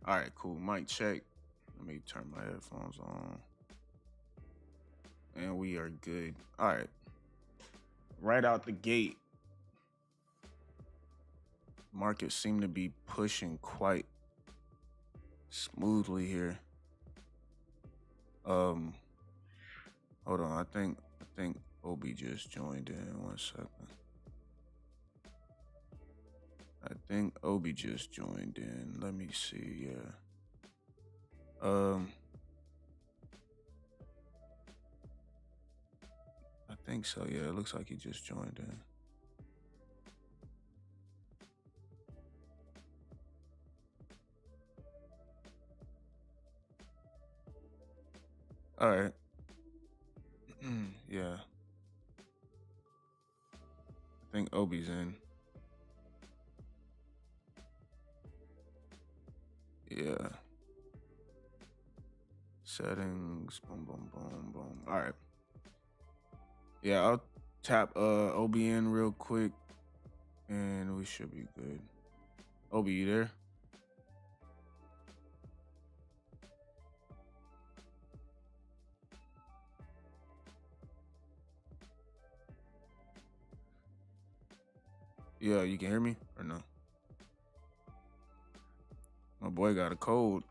All right, cool. Mic check. Let me turn my headphones on. And we are good. All right. Right out the gate, markets seem to be pushing quite smoothly here. Um, hold on. I think Obi just joined in. 1 second. I think Obi just joined in. Let me see. Yeah. Um, I think so. Yeah, it looks like he just joined in. All right. Yeah. I think Obi's in. Yeah. Settings. Boom, boom, boom, boom. All right. Yeah, I'll tap Obi in real quick and we should be good. Obi, you there? Yeah, you can hear me or no? My boy got a cold.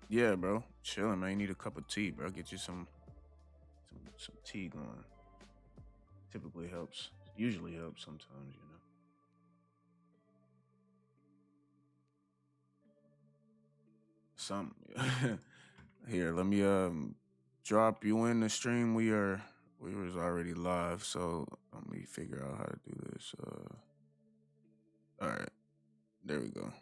Yeah, bro. Chilling, man. You need a cup of tea, bro. Get you some tea going. Typically helps. Usually helps sometimes, you know. Some here, let me drop you in the stream. We was already live, so let me figure out how to do this. All right. There we go.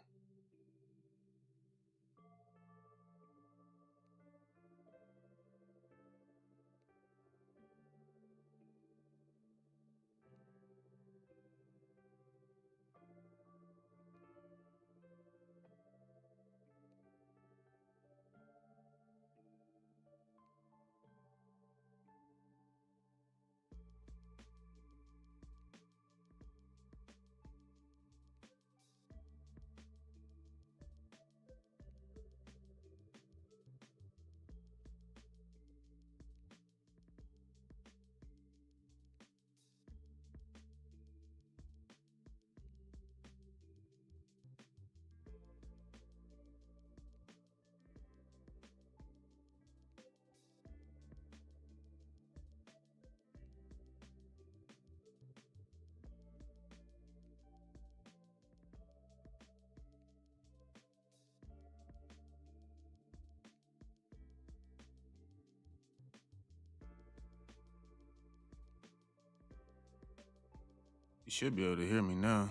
You should be able to hear me now.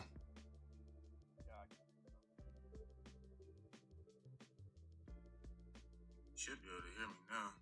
You should be able to hear me now.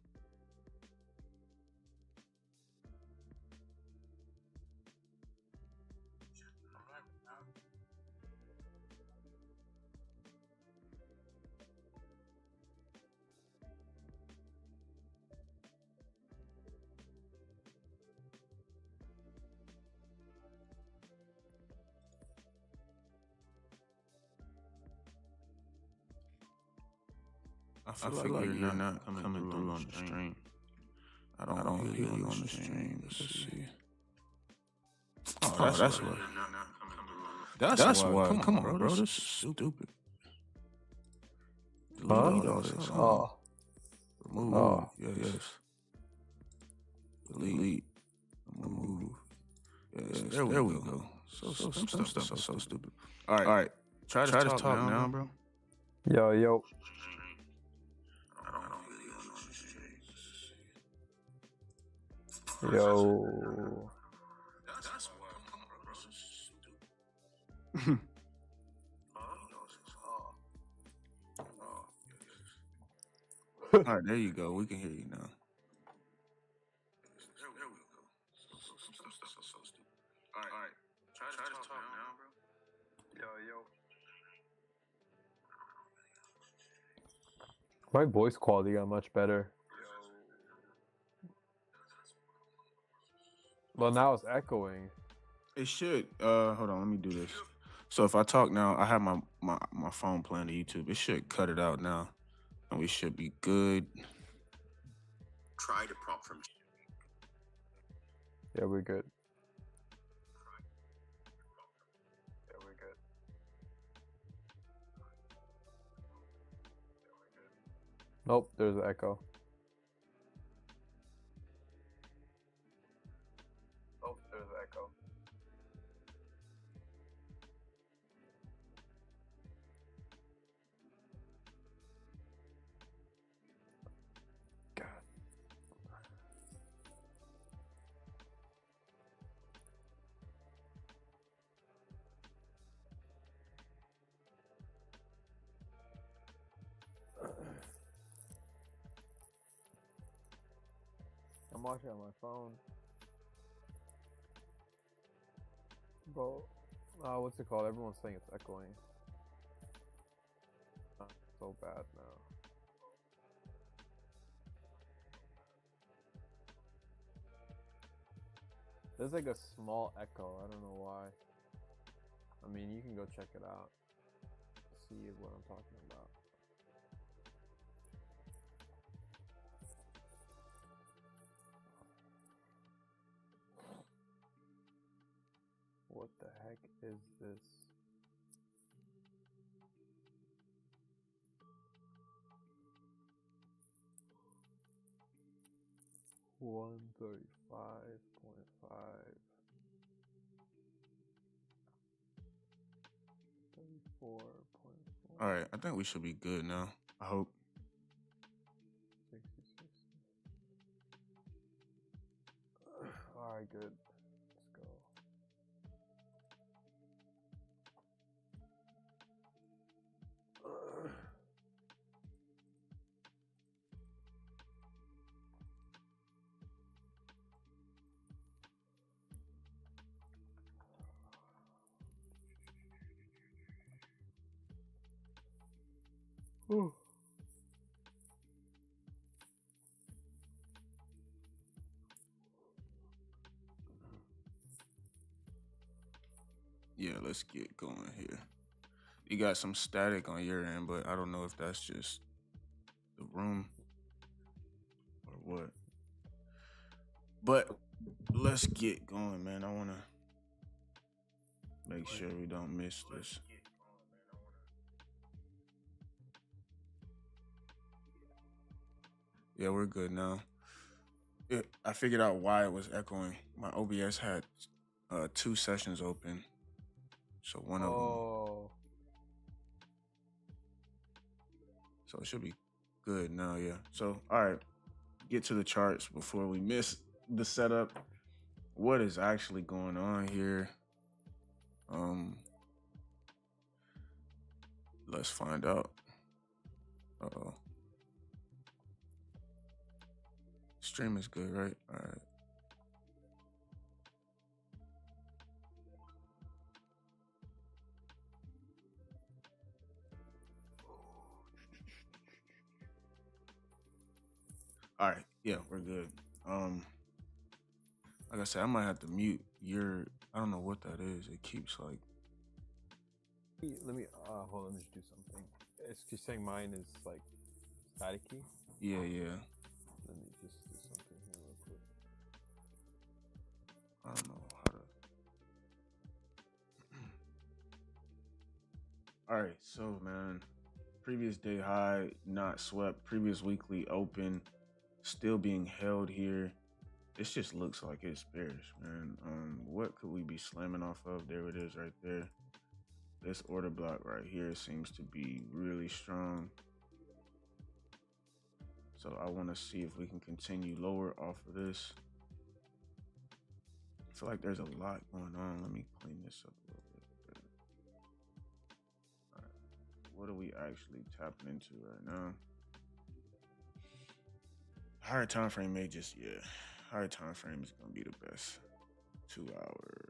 I feel like you're not coming through on the stream. I don't hear you on the stream. Let's see. Oh, that's what. That's why. Come on, bro. This is stupid. Delete all this. Oh. Remove. Yes. Delete. Remove. Yes. There we go. So some stuff is so stupid. All right. Try to talk now, bro. Yo. Yo. That's why. Come on, bro. This is stupid. All right, there you go. We can hear you now. There we go. Some stuff is so stupid. All right. Try to talk now, bro. Yo. My voice quality got much better. Well, now it's echoing. It should. Hold on. Let me do this. So if I talk now, I have my phone playing the YouTube. It should cut it out now, and we should be good. Try to prompt from. Yeah, we're good. Yeah, we're good. Nope, there's an echo. Nope, there's an echo. God. I'm watching on my phone. Bro, what's it called? Everyone's saying it's echoing. So bad now. There's like a small echo. I don't know why. I mean, you can go check it out. See what I'm talking about. What the heck is this? One 35.5. 34.4. All right, I think we should be good now. I hope. 60, 60. Alright, good. Let's go. Ooh. Yeah, let's get going here. You got some static on your end, but I don't know if that's just the room or what. But let's get going, man. I want to make sure we don't miss this. Yeah, we're good now. I figured out why it was echoing. My OBS had 2 sessions open. So one of them. Oh. So it should be good now, yeah. So, all right. Get to the charts before we miss the setup. What is actually going on here? Let's find out. Uh-oh. Stream is good, right? All right. All right. Yeah, we're good. Like I said, I might have to mute your. I don't know what that is. It keeps like. Let me hold on, let me just do something. It's just saying mine is like staticky. Yeah. Let me just do something here real quick. I don't know how to. All right, so man, previous day high not swept. Previous weekly open still being held here. This just looks like it's bearish, man. What could we be slamming off of? There it is, right there. This order block right here seems to be really strong. So I want to see if we can continue lower off of this. I feel like there's a lot going on. Let me clean this up a little bit. All right. What are we actually tapping into right now? Higher time frame may just, yeah. Higher time frame is going to be the best. 2 hour.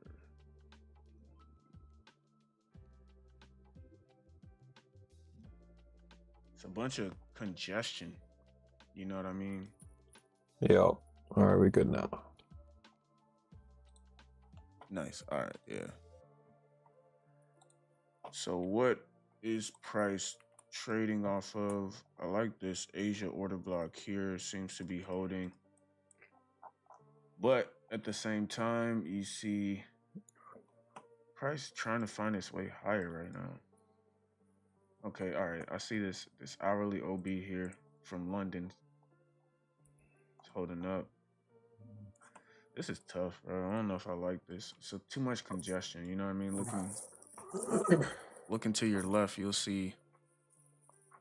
It's a bunch of congestion. You know what I mean? Yep. All right, we good now. Nice. All right. Yeah. So what is price trading off of? I like this Asia order block here. Seems to be holding, but at the same time, you see price trying to find its way higher right now. Okay. All right. I see this hourly OB here from London. It's holding up. This is tough, bro. I don't know if I like this. So too much congestion. You know what I mean? Looking to your left, you'll see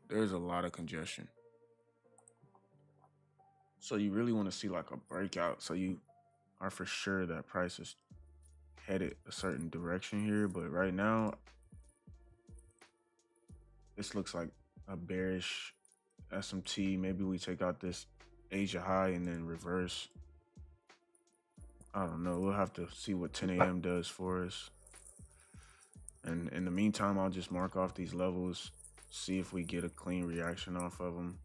there's a lot of congestion. So you really want to see like a breakout, so you are for sure that price is headed a certain direction here. But right now, this looks like a bearish SMT. Maybe we take out this Asia high and then reverse. I don't know. We'll have to see what 10 a.m. does for us. And in the meantime, I'll just mark off these levels, see if we get a clean reaction off of them.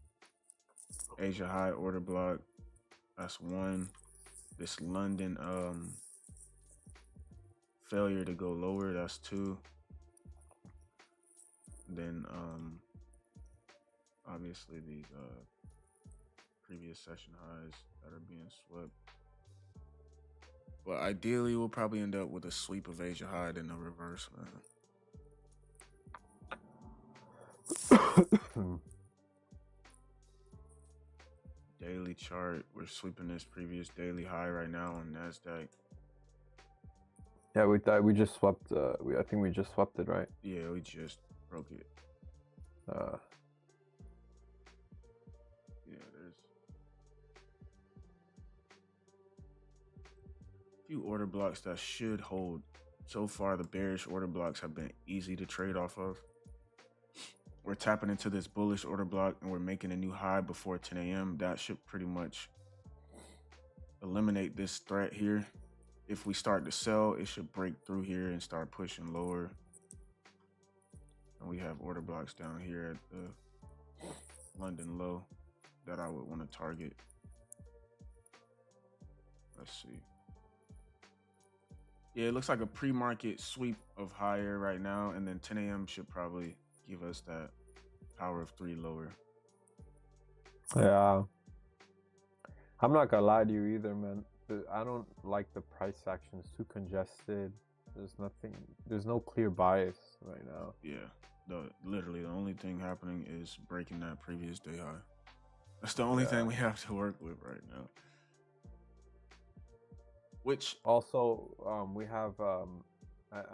Asia high order block, that's one. This London failure to go lower, that's two. Then obviously these previous session highs that are being swept. But ideally, we'll probably end up with a sweep of Asia high and a reverse, man. Daily chart, we're sweeping this previous daily high right now on Nasdaq. Yeah, we just swept. I think we just swept it, right? Yeah, we just broke it. Yeah, there's a few order blocks that should hold. So far, the bearish order blocks have been easy to trade off of. We're tapping into this bullish order block and we're making a new high before 10 a.m. That should pretty much eliminate this threat here. If we start to sell, it should break through here and start pushing lower. And we have order blocks down here at the London low that I would want to target. Let's see. Yeah, it looks like a pre-market sweep of higher right now, and then 10 a.m. should probably give us that power of 3 lower. Yeah. I'm not gonna lie to you either, man. I don't like the price action. It's too congested. There's no clear bias right now. Yeah, literally the only thing happening is breaking that previous day high. That's the only thing we have to work with right now. Which also, we have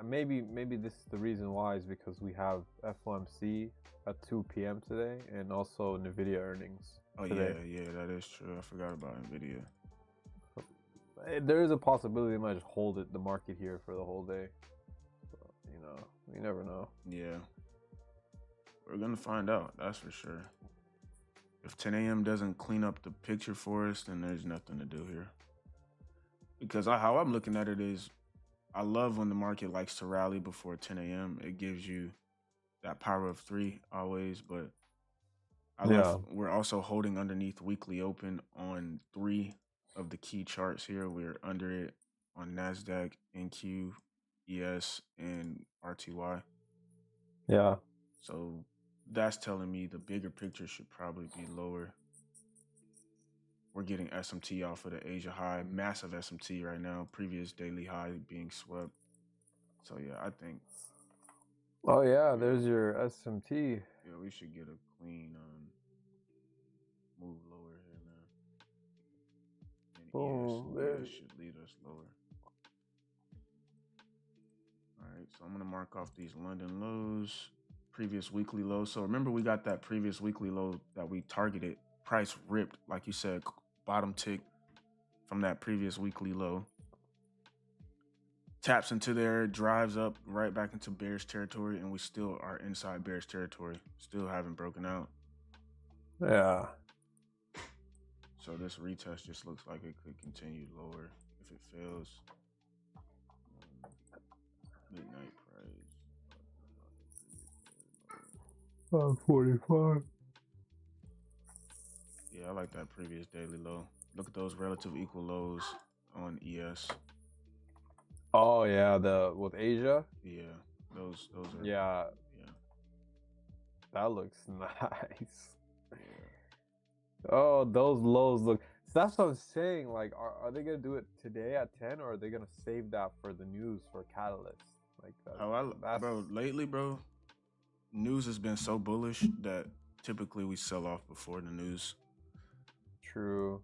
maybe this is the reason why, is because we have FOMC at 2 p.m. today, and also Nvidia earnings. Oh today. Yeah, that is true. I forgot about Nvidia. There is a possibility they might just hold the market here for the whole day. So, you never know. Yeah, we're gonna find out. That's for sure. If 10 a.m. doesn't clean up the picture for us, then there's nothing to do here. Because how I'm looking at it is, I love when the market likes to rally before 10 a.m. It gives you that power of 3 always, but we're also holding underneath weekly open on 3 of the key charts here. We're under it on NASDAQ, NQ, ES, and RTY. Yeah. So that's telling me the bigger picture should probably be lower. We're getting SMT off of the Asia high, massive SMT right now, previous daily high being swept. So yeah, I think. Oh yeah, there's your SMT. Yeah, we should get a clean move lower here, man. And ES should lead us lower. All right, so I'm gonna mark off these London lows, previous weekly lows. So remember, we got that previous weekly low that we targeted. Price ripped, like you said, bottom tick from that previous weekly low. Taps into there, drives up right back into bearish territory, and we still are inside bearish territory. Still haven't broken out. Yeah. So this retest just looks like it could continue lower if it fails. Midnight price. 45. Yeah, I like that previous daily low. Look at those relative equal lows on ES. Oh yeah, the with Asia. Yeah, those are Yeah, yeah. that looks nice. Yeah. Oh, those lows look. So that's what I'm saying. Like, are they gonna do it today at 10, or are they gonna save that for the news for Catalyst? Like that's Bro, lately, bro, news has been so bullish that typically we sell off before the news. true.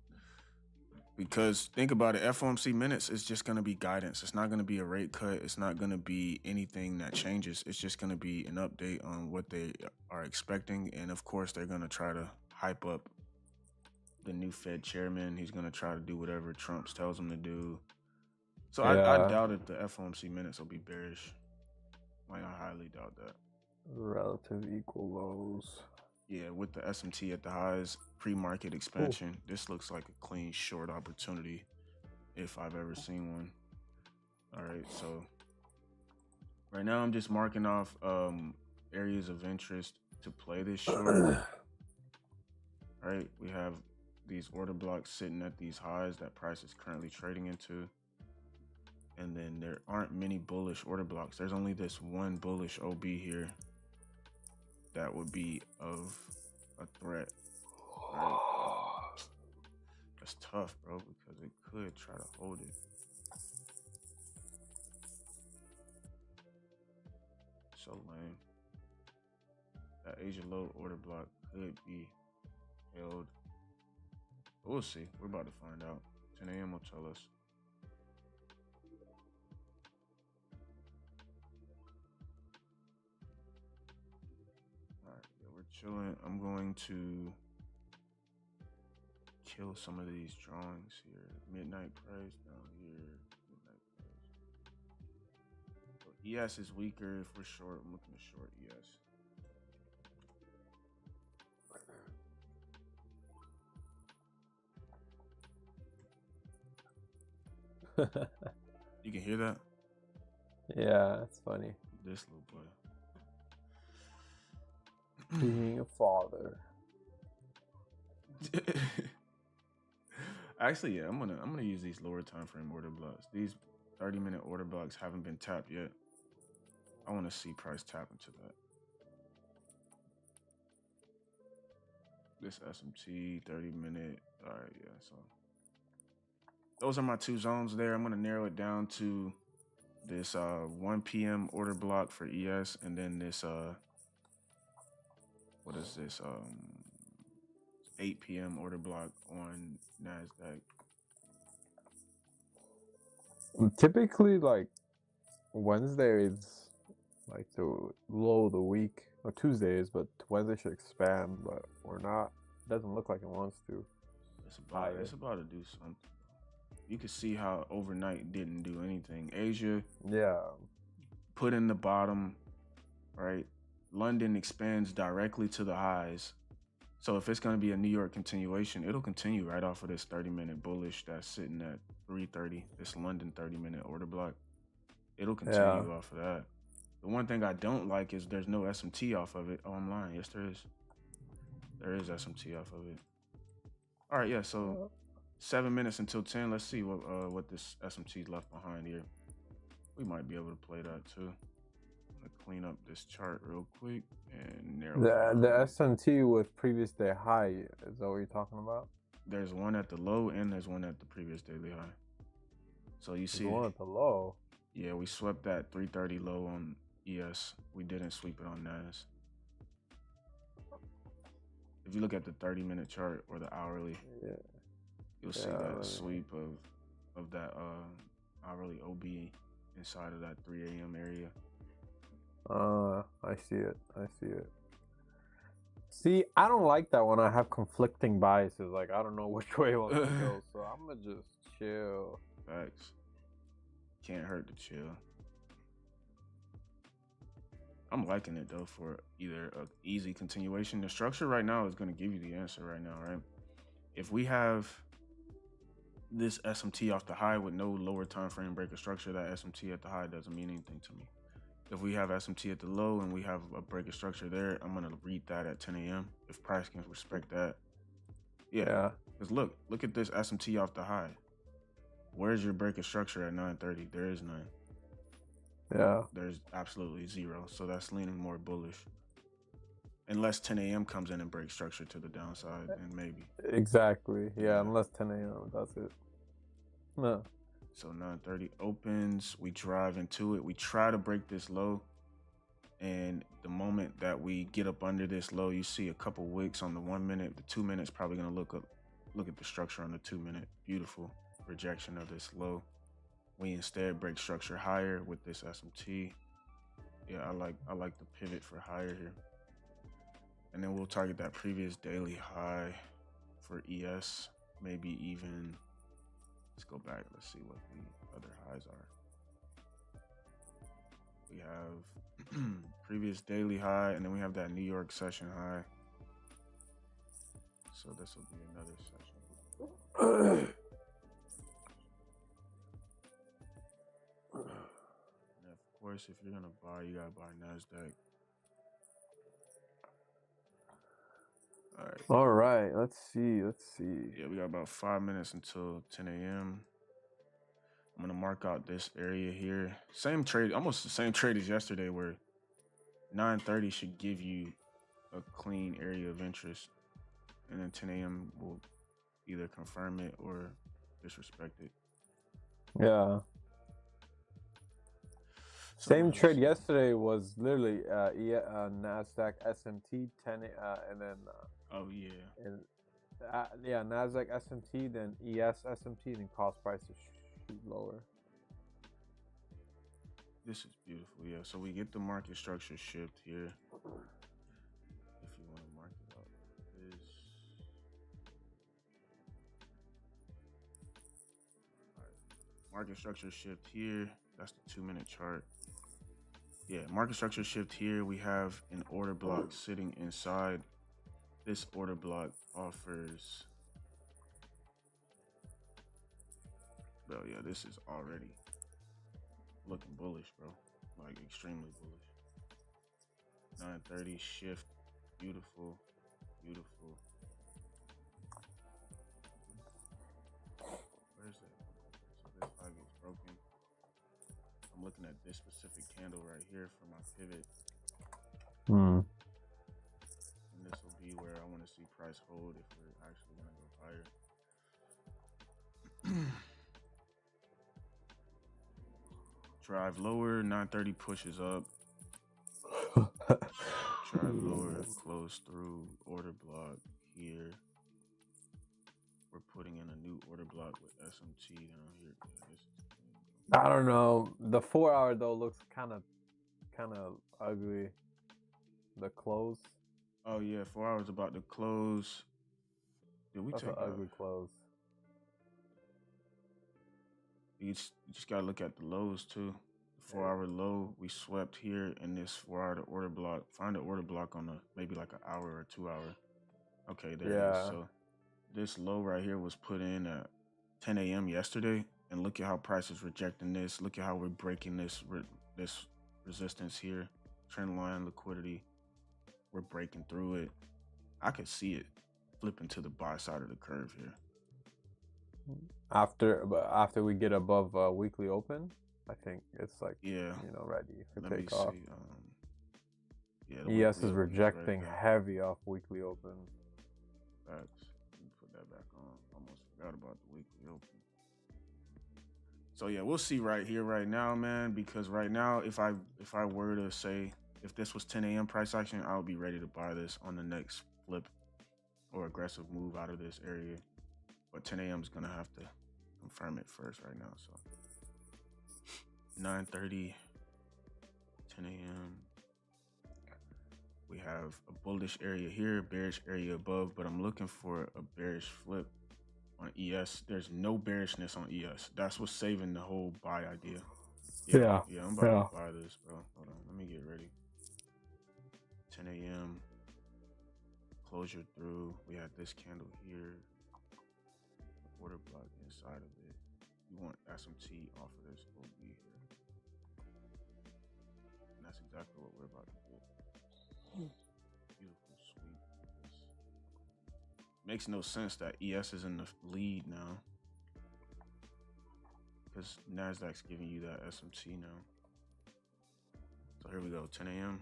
Because think about it, FOMC minutes is just going to be guidance. It's not going to be a rate cut. It's not going to be anything that changes. It's just going to be an update on what they are expecting. And of course, they're going to try to hype up the new Fed chairman. He's going to try to do whatever Trump tells him to do. So I Yeah, doubt if the FOMC minutes will be bearish. Like, I highly doubt that. relative equal lows. Yeah, with the SMT at the highs, pre-market expansion, this looks like a clean short opportunity if I've ever seen one. All right, so right now I'm just marking off areas of interest to play this short. All right, we have these order blocks sitting at these highs that price is currently trading into. And then there aren't many bullish order blocks. There's only this one bullish OB here that would be of a threat. Right? That's tough, bro, because it could try to hold it. So lame. That Asia low order block could be held. But we'll see. We're about to find out. 10 a.m. will tell us. All right, yeah, we're chilling. I'm going to kill some of these drawings here. Midnight price down here. Midnight price. So ES is weaker. If we're short, I'm looking to short ES. You can hear that? Yeah, it's funny. This little boy. Being a father. Actually, yeah, I'm gonna use these lower time frame order blocks. These 30-minute order blocks haven't been tapped yet. I want to see price tap into that. This SMT 30-minute. All right, yeah. So those are my two zones there. I'm gonna narrow it down to this 1 p.m. order block for ES, and then this what is this 8 p.m. order block on Nasdaq. Typically, like Wednesday is like the low of the week, or Tuesdays, but Wednesday should expand, but we're not. It doesn't look like it wants to. It's about to do something. You can see how overnight didn't do anything. Asia, Yeah, put in the bottom, right? London expands directly to the highs. So if it's going to be a New York continuation, it'll continue right off of this 30-minute bullish that's sitting at 330, this London 30-minute order block. It'll continue off of that. The one thing I don't like is there's no SMT off of it. Oh, I'm lying. Yes, there is. There is SMT off of it. All right, yeah, so 7 minutes until 10. Let's see what this SMT's left behind here. We might be able to play that too. I'm gonna clean up this chart real quick and narrow the SMT with previous day high. Is that what you're talking about? There's one at the low and there's one at the previous daily high. So you see, the one at the low. Yeah, we swept that 330 low on ES. We didn't sweep it on NAS. If you look at the 30-minute chart or the hourly, you'll see that sweep of that hourly OB inside of that 3 a.m. area. I see it. See, I don't like that when I have conflicting biases. Like, I don't know which way I want to go, so I'm gonna just chill. Facts. Can't hurt to chill. I'm liking it though for either a easy continuation. The structure right now is going to give you the answer right now, right? If we have this SMT off the high with no lower time frame breaker structure, that SMT at the high doesn't mean anything to me. If we have SMT at the low and we have a breaker structure there, I'm going to read that at 10 a.m. if price can respect that. Yeah. Because look at this SMT off the high. Where's your breaker structure at 9:30? There is none. Yeah, There's absolutely zero. So that's leaning more bullish. Unless 10 a.m. comes in and breaks structure to the downside, then maybe. exactly. Yeah, Yeah. unless 10 a.m. That's it. No. So 9:30 opens. We drive into it. We try to break this low. And the moment that we get up under this low, you see a couple wicks on the 1 minute. The 2 minutes probably gonna look at the structure on the 2 minute. Beautiful rejection of this low. We instead break structure higher with this SMT. Yeah, I like the pivot for higher here. And then we'll target that previous daily high for ES. Maybe even let's go back. Let's see what the other highs are. We have previous daily high, and then we have that New York session high. So this will be another session. And of course, if you're gonna buy, you gotta buy Nasdaq. All right. All right. Let's see. Let's see. Yeah, we got about 5 minutes until 10 a.m. I'm gonna mark out this area here. Same trade, almost the same trade as yesterday, where 9:30 should give you a clean area of interest, and then 10 a.m. will either confirm it or disrespect it. Yeah. So Same let's trade see. yesterday was literally Nasdaq SMT 10 and then Oh yeah, and, yeah, Nasdaq SMT, then ES SMT, then cost prices shoot lower. this is beautiful. Yeah, so we get the market structure shift here. If you want to mark it up, this. All right. Market structure shift here. That's the 2 minute chart. Yeah, market structure shift here. We have an order block sitting inside. This order block offers. Bro, yeah, this is already looking bullish, bro. Like extremely bullish. 9:30 shift. Beautiful. Beautiful. Where's that? So this high gets broken. I'm looking at this specific candle right here for my pivot. Hmm. And this will be where I want to see price hold if we're actually going to go higher. Drive lower, 9:30 pushes up. Drive lower, close through order block here. We're putting in a new order block with SMT down here. Yeah, this is I don't know. The 4 hour though looks kind of ugly. The close. Oh yeah, 4 hours about to close. Did we That's take an ugly close. You just gotta look at the lows too. The 4 hour low, we swept here in this 4 hour order block. Find an order block on maybe like an hour or 2 hour. Okay, there it is. Yeah. So this low right here was put in at 10 a.m. yesterday, and look at how price is rejecting this. Look at how we're breaking this resistance here. Trend line liquidity. We're breaking through it. I could see it flipping to the buy side of the curve here. After we get above weekly open, I think it's like Yeah. ready for Let me takeoff. see. Yeah, the ES weekly is open rejecting right there. heavy off weekly open. Facts. Let me put that back on. Almost forgot about the weekly open. So yeah, we'll see right here, right now, man. Because right now, if I were to say if this was 10 a.m. price action, I would be ready to buy this on the next flip or aggressive move out of this area. But 10 a.m. is gonna have to confirm it first right now. So 9:30, 10 a.m. We have a bullish area here, bearish area above, but I'm looking for a bearish flip on ES. There's no bearishness on ES. That's what's saving the whole buy idea. Yeah, I'm about to buy this, bro. Hold on, let me get ready. 10 a.m. closure through. We had this candle here. Order block inside of it. We want SMT off of this OB here. And that's exactly what we're about to get. Beautiful sweep. Makes no sense that ES is in the lead now, because Nasdaq's giving you that SMT now. here we go. 10 a.m.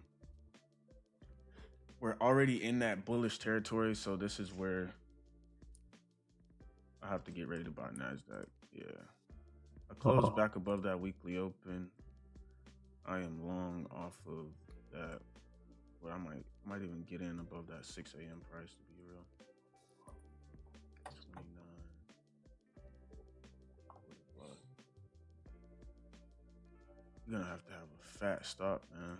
We're already in that bullish territory, so this is where I have to get ready to buy Nasdaq. Yeah, I closed back above that weekly open. I am long off of that. Well, I might even get in above that 6 a.m. price, to be real. 29. You're gonna have to have a fat stop, man.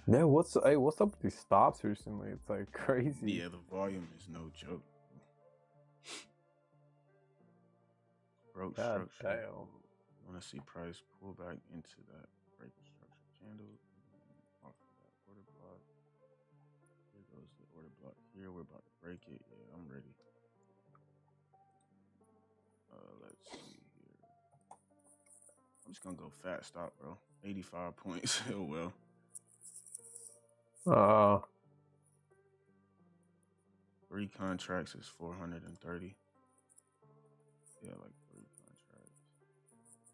Yeah, what's up with these stops recently? It's like crazy. Yeah, the volume is no joke. Broke God structure. damn. Want to see price pull back into that breaking structure candle off of that order block. Here goes the order block. Here we're about to break it. Yeah, I'm ready. Let's see here. I'm just gonna go fat stop, bro. 85 points. Oh well. 3 contracts is 430. Yeah, like 3 contracts.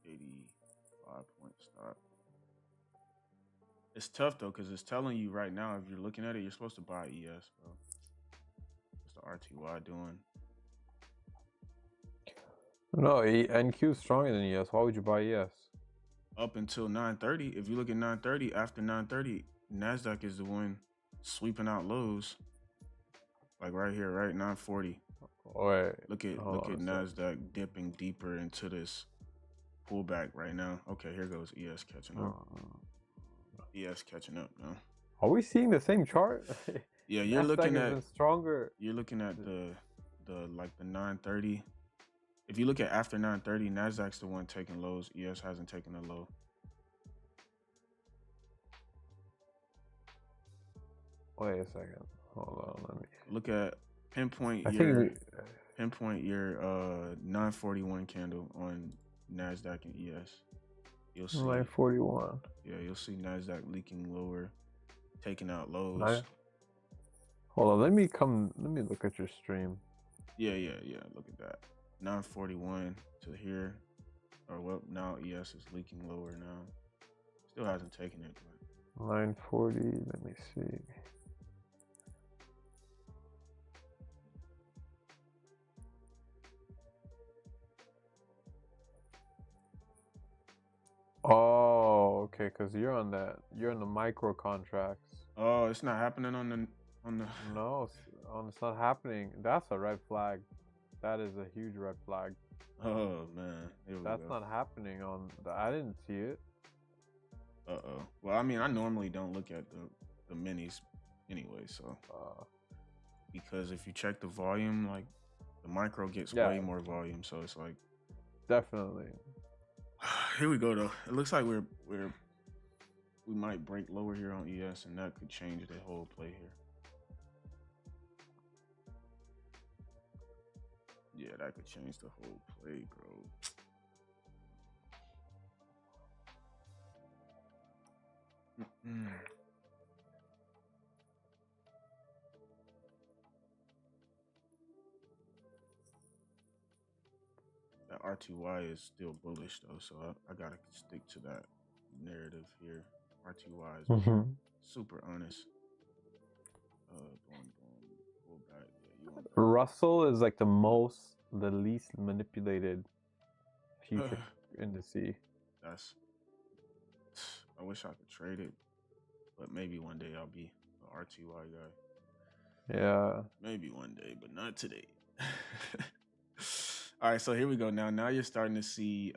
85 point stop. It's tough though, because it's telling you right now, if you're looking at it, you're supposed to buy ES, bro. What's the RTY doing? No, NQ is stronger than ES. Why would you buy ES? Up until 9:30. If you look at 9:30, after 9:30, Nasdaq is the one sweeping out lows. Like right here, right 940. Wait, look at Nasdaq dipping deeper into this pullback right now. Okay, here goes ES catching up. ES catching up now. Are we seeing the same chart? Yeah, you're looking at stronger. You're looking at the 9:30. If you look at after 9:30, Nasdaq's the one taking lows. ES hasn't taken a low. Wait a second. Hold on, let me look at pinpoint your 941 candle on Nasdaq and ES. You'll see 941. Yeah, you'll see Nasdaq leaking lower, taking out lows. Hold on, let me look at your stream. Yeah. Look at that. 941 to here. Or well, now ES is leaking lower now. Still hasn't taken it, but 940, let me see. Oh, okay, because you're on the micro contracts. Oh, it's not happening on the No, it's not happening. That's a red flag. That is a huge red flag. Oh man, that's not happening on I didn't see it. Well, I mean, I normally don't look at the minis anyway, so because if you check the volume, like the micro gets way more volume, so it's like definitely. Here we go though. It looks like we might break lower here on ES, and that could change the whole play here. Yeah, that could change the whole play, bro. That RTY is still bullish though, so I gotta stick to that narrative here. RTY is super honest. Pull back. Yeah, Russell is like the least manipulated future indice. I wish I could trade it, but maybe one day I'll be an RTY guy. Yeah. Maybe one day, but not today. All right, so here we go. Now you're starting to see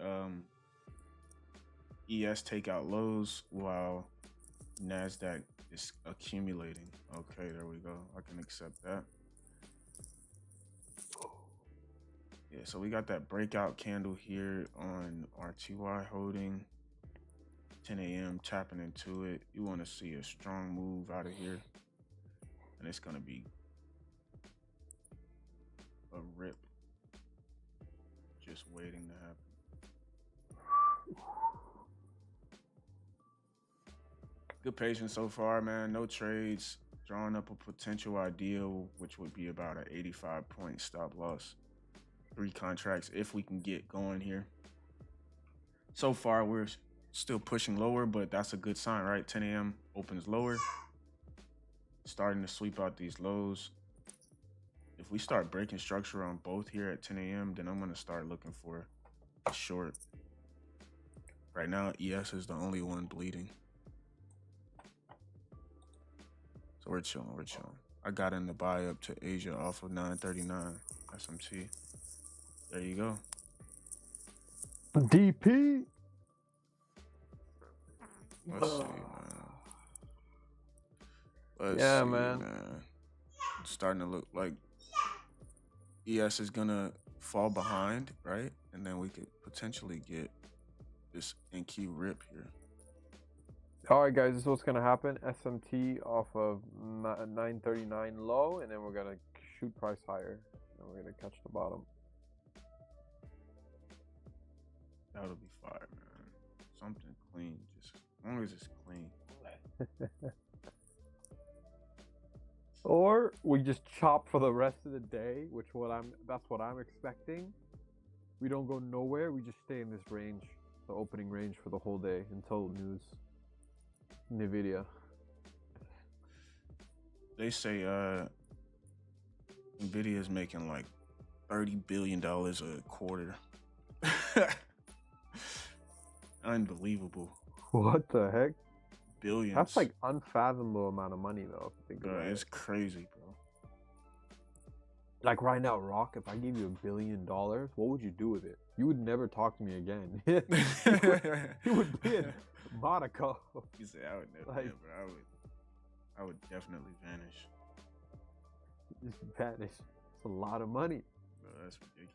ES take out lows while Nasdaq is accumulating. Okay, there we go. I can accept that. Yeah, so we got that breakout candle here on RTY holding. 10 a.m. tapping into it. You want to see a strong move out of here, and it's gonna be a rip just waiting to happen. Good patience so far, man. No trades. Drawing up a potential ideal, which would be about an 85 point stop loss. 3 contracts if we can get going here. So far, we're Still pushing lower, but that's a good sign, right? 10 a.m. opens lower, starting to sweep out these lows. If we start breaking structure on both here at 10 a.m., then I'm gonna start looking for a short. Right now, ES is the only one bleeding. So we're chilling, we're chilling. I got in the buy up to Asia off of 939 SMT. There you go. DP. Let's see, man. Let's Yeah, see, man. It's starting to look like ES is gonna fall behind, right? And then we could potentially get this NQ rip here. All right, guys, this is what's gonna happen. SMT off of 939 low, and then we're gonna shoot price higher, and we're gonna catch the bottom. That'll be fire, man. Something clean, just as long as it's clean. Or we just chop for the rest of the day, that's what I'm expecting. We don't go nowhere. We just stay in this range, the opening range for the whole day until news. Nvidia. They say Nvidia is making like $30 billion a quarter. Unbelievable. What the heck? Billions. That's like unfathomable amount of money, though. If you think about it's it. crazy, bro. Like right now, Rock, if I gave you $1 billion, what would you do with it? You would never talk to me again. You would be in Monaco. You say I would never, Like- but I would definitely vanish. Just vanish. It's a lot of money. Bro, that's ridiculous.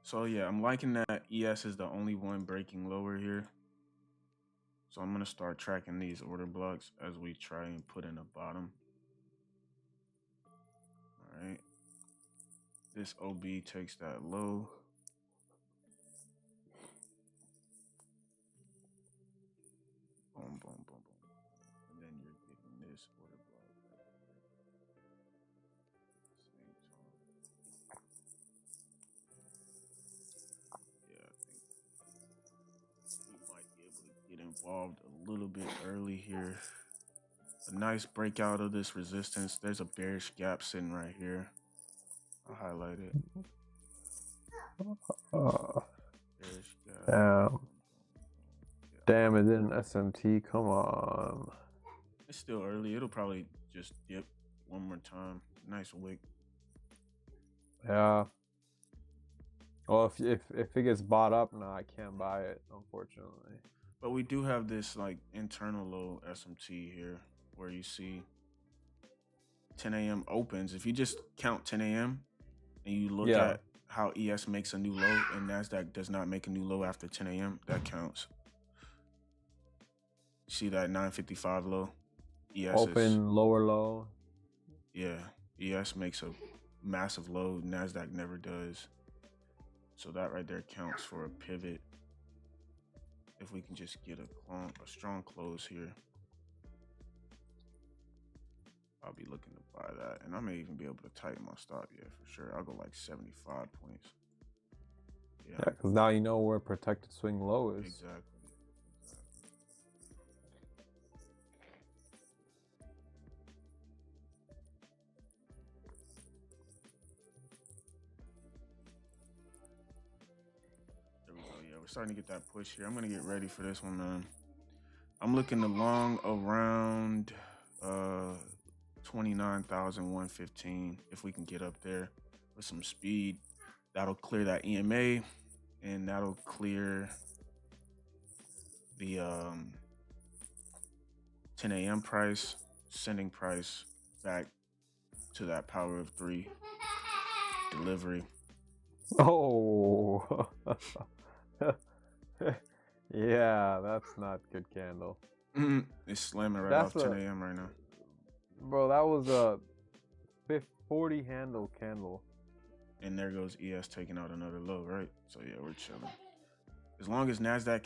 So yeah, I'm liking that ES is the only one breaking lower here. So I'm gonna start tracking these order blocks as we try and put in a bottom. All right. This OB takes that low. Boom, boom, boom, boom. And then you're getting this order block right here. Same time. Yeah, I think we might be able to get involved a little bit early here. A nice breakout of this resistance. There's a bearish gap sitting right here. I'll highlight it. Bearish gap. Damn. Damn, it didn't SMT. Come on. It's still early. It'll probably just dip one more time. Nice wick. Yeah. Well, if it gets bought up, no, I can't buy it, unfortunately. But we do have this like internal low SMT here where you see 10 a.m. opens. If you just count 10 a.m. and you look at how ES makes a new low and NASDAQ does not make a new low after 10 a.m., that counts. See that 955 low? ES open, lower low. Yeah, ES makes a massive low. NASDAQ never does. So that right there counts for a pivot. If we can just get a strong close here, I'll be looking to buy that. And I may even be able to tighten my stop, yeah, for sure. I'll go like 75 points. Yeah, because now you know where protected swing low is. Exactly. There we go. Yeah, we're starting to get that push here. I'm going to get ready for this one, man. I'm looking to long around 29,115 if we can get up there with some speed. That'll clear that EMA and that'll clear the 10 a.m. price, sending price back to that power of 3 delivery. Oh. Yeah, that's not good candle. It's slamming right off 10 a.m. right now. Bro, that was a 40 handle candle. And there goes ES taking out another low, right? So yeah, we're chilling. As long as NASDAQ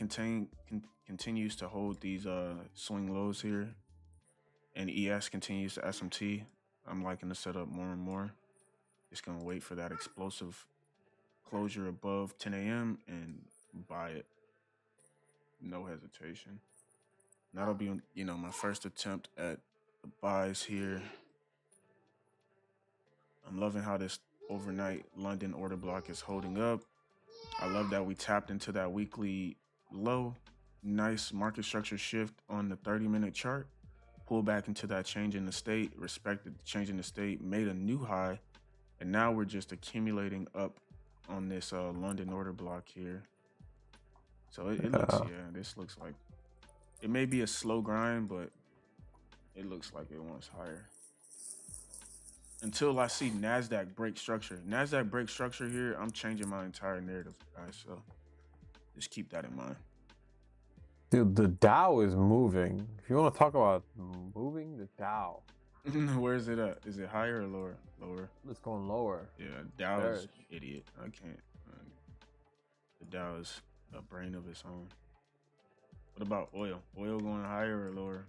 continues to hold these swing lows here and ES continues to SMT, I'm liking the setup more and more. Just gonna wait for that explosive closure above 10 a.m. and buy it, no hesitation. That'll be, my first attempt at the buys here. I'm loving how this overnight London order block is holding up. I love that we tapped into that weekly low. Nice market structure shift on the 30-minute chart. Pull back into that change in the state, respected the change in the state, made a new high, and now we're just accumulating up on this London order block here. So it looks, this looks like it may be a slow grind, but it looks like it wants higher. Until I see NASDAQ break structure. NASDAQ break structure here, I'm changing my entire narrative, guys. So just keep that in mind. Dude, the Dow is moving. If you want to talk about moving, the Dow. Where is it at? Is it higher or lower? Lower. It's going lower. Yeah, Dow is idiot. I can't. The Dow is a brain of its own. What about oil? Oil going higher or lower?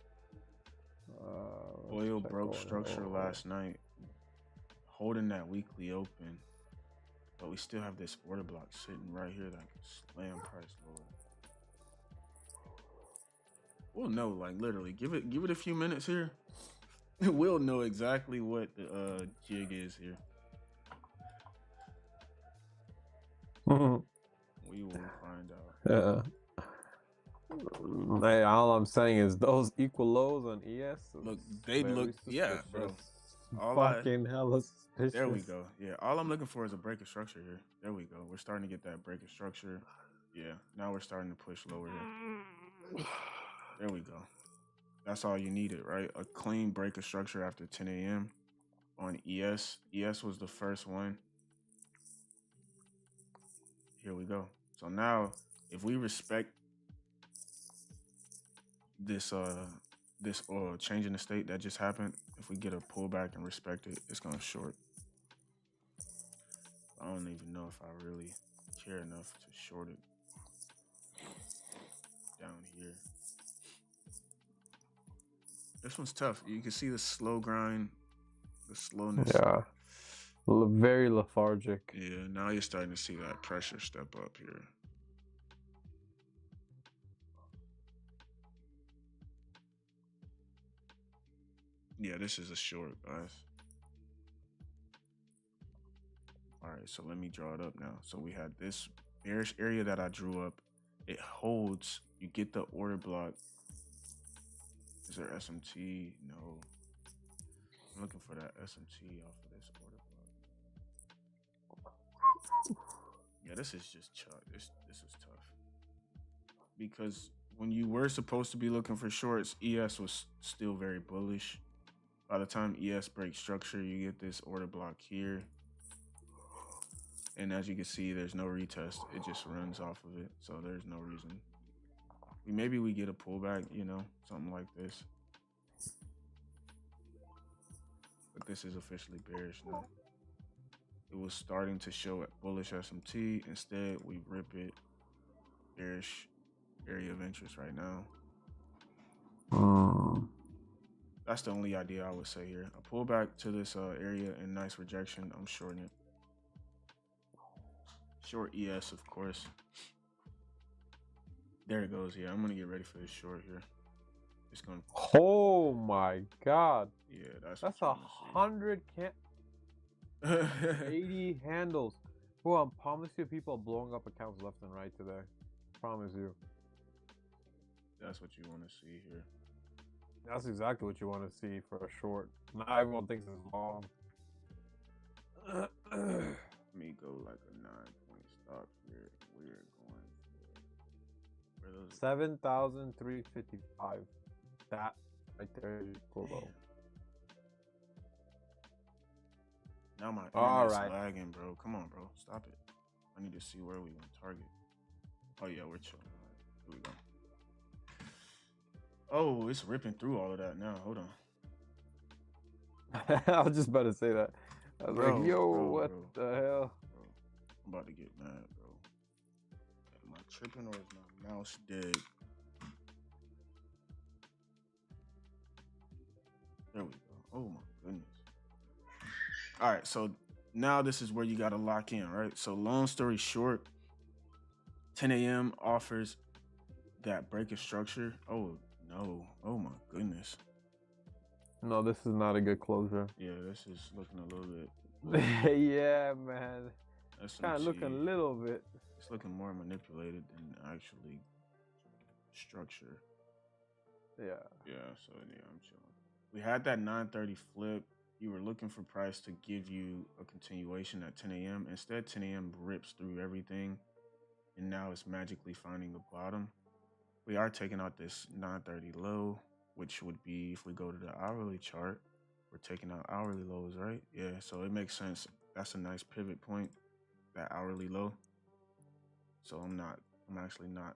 Oil broke structure last night, holding that weekly open, but we still have this order block sitting right here that can slam price lower. We'll know, like literally, give it a few minutes here. We'll know exactly what the jig is here. We will find out. Hey, all I'm saying is those equal lows on ES. Look, they look, yeah, bro. Fucking hella suspicious. There we go. Yeah, all I'm looking for is a break of structure here. There we go. We're starting to get that break of structure. Yeah, now we're starting to push lower here. There we go. That's all you needed, right? A clean break of structure after 10 a.m. on ES. ES was the first one. Here we go. So now, if we respect this change in the state that just happened, if we get a pullback and respect it, it's gonna short. I don't even know if I really care enough to short it down here. This one's tough. You can see the slow grind, the slowness. Yeah. Very lethargic. Yeah, now you're starting to see that pressure step up here. Yeah, this is a short, guys. All right, so let me draw it up now. So we had this bearish area that I drew up. It holds. You get the order block. Is there SMT? No. I'm looking for that SMT off of this order block. Yeah, this is just this is tough. Because when you were supposed to be looking for shorts, ES was still very bullish. By the time ES breaks structure, you get this order block here. And as you can see, there's no retest. It just runs off of it. So there's no reason. Maybe we get a pullback, something like this. But this is officially bearish now. It was starting to show bullish SMT. Instead, we rip it. Bearish area of interest right now. That's the only idea I would say here. I pull back to this area and nice rejection. I'm shorting it. Short ES, of course. There it goes. Yeah, I'm gonna get ready for this short here. It's gonna. Oh my god. Yeah, that's 100 80 handles. Well, I promise you, people are blowing up accounts left and right today. Promise you. That's what you want to see here. That's exactly what you want to see for a short. Not everyone thinks it's long. Let me go like a 9-point stop here. We're going for where those 7,355. That right there is low. Now my internet's lagging, bro. Come on, bro. Stop it. I need to see where we want to target. Oh yeah, we're chilling. Here we go. Oh, it's ripping through all of that now. Hold on. I was just about to say that. I was like, yo, what the hell? Bro, I'm about to get mad, bro. Am I tripping or is my mouse dead? Oh my goodness. All right, so now this is where you got to lock in, right? So long story short, 10 a.m. offers that break of structure. Oh no. Oh my goodness. No, this is not a good closure. Yeah, this is looking a little bit. Yeah, man. That's some Kind of looking a cheese. little bit. It's looking more manipulated than actually structure. Yeah. Yeah, so yeah, I'm chilling. We had that 9:30 flip. You were looking for price to give you a continuation at 10 a.m. Instead, 10 a.m. rips through everything, and now it's magically finding the bottom. We are taking out this 9:30 low, which would be if we go to the hourly chart, we're taking out hourly lows, right? Yeah, so it makes sense. That's a nice pivot point, that hourly low. So I'm actually not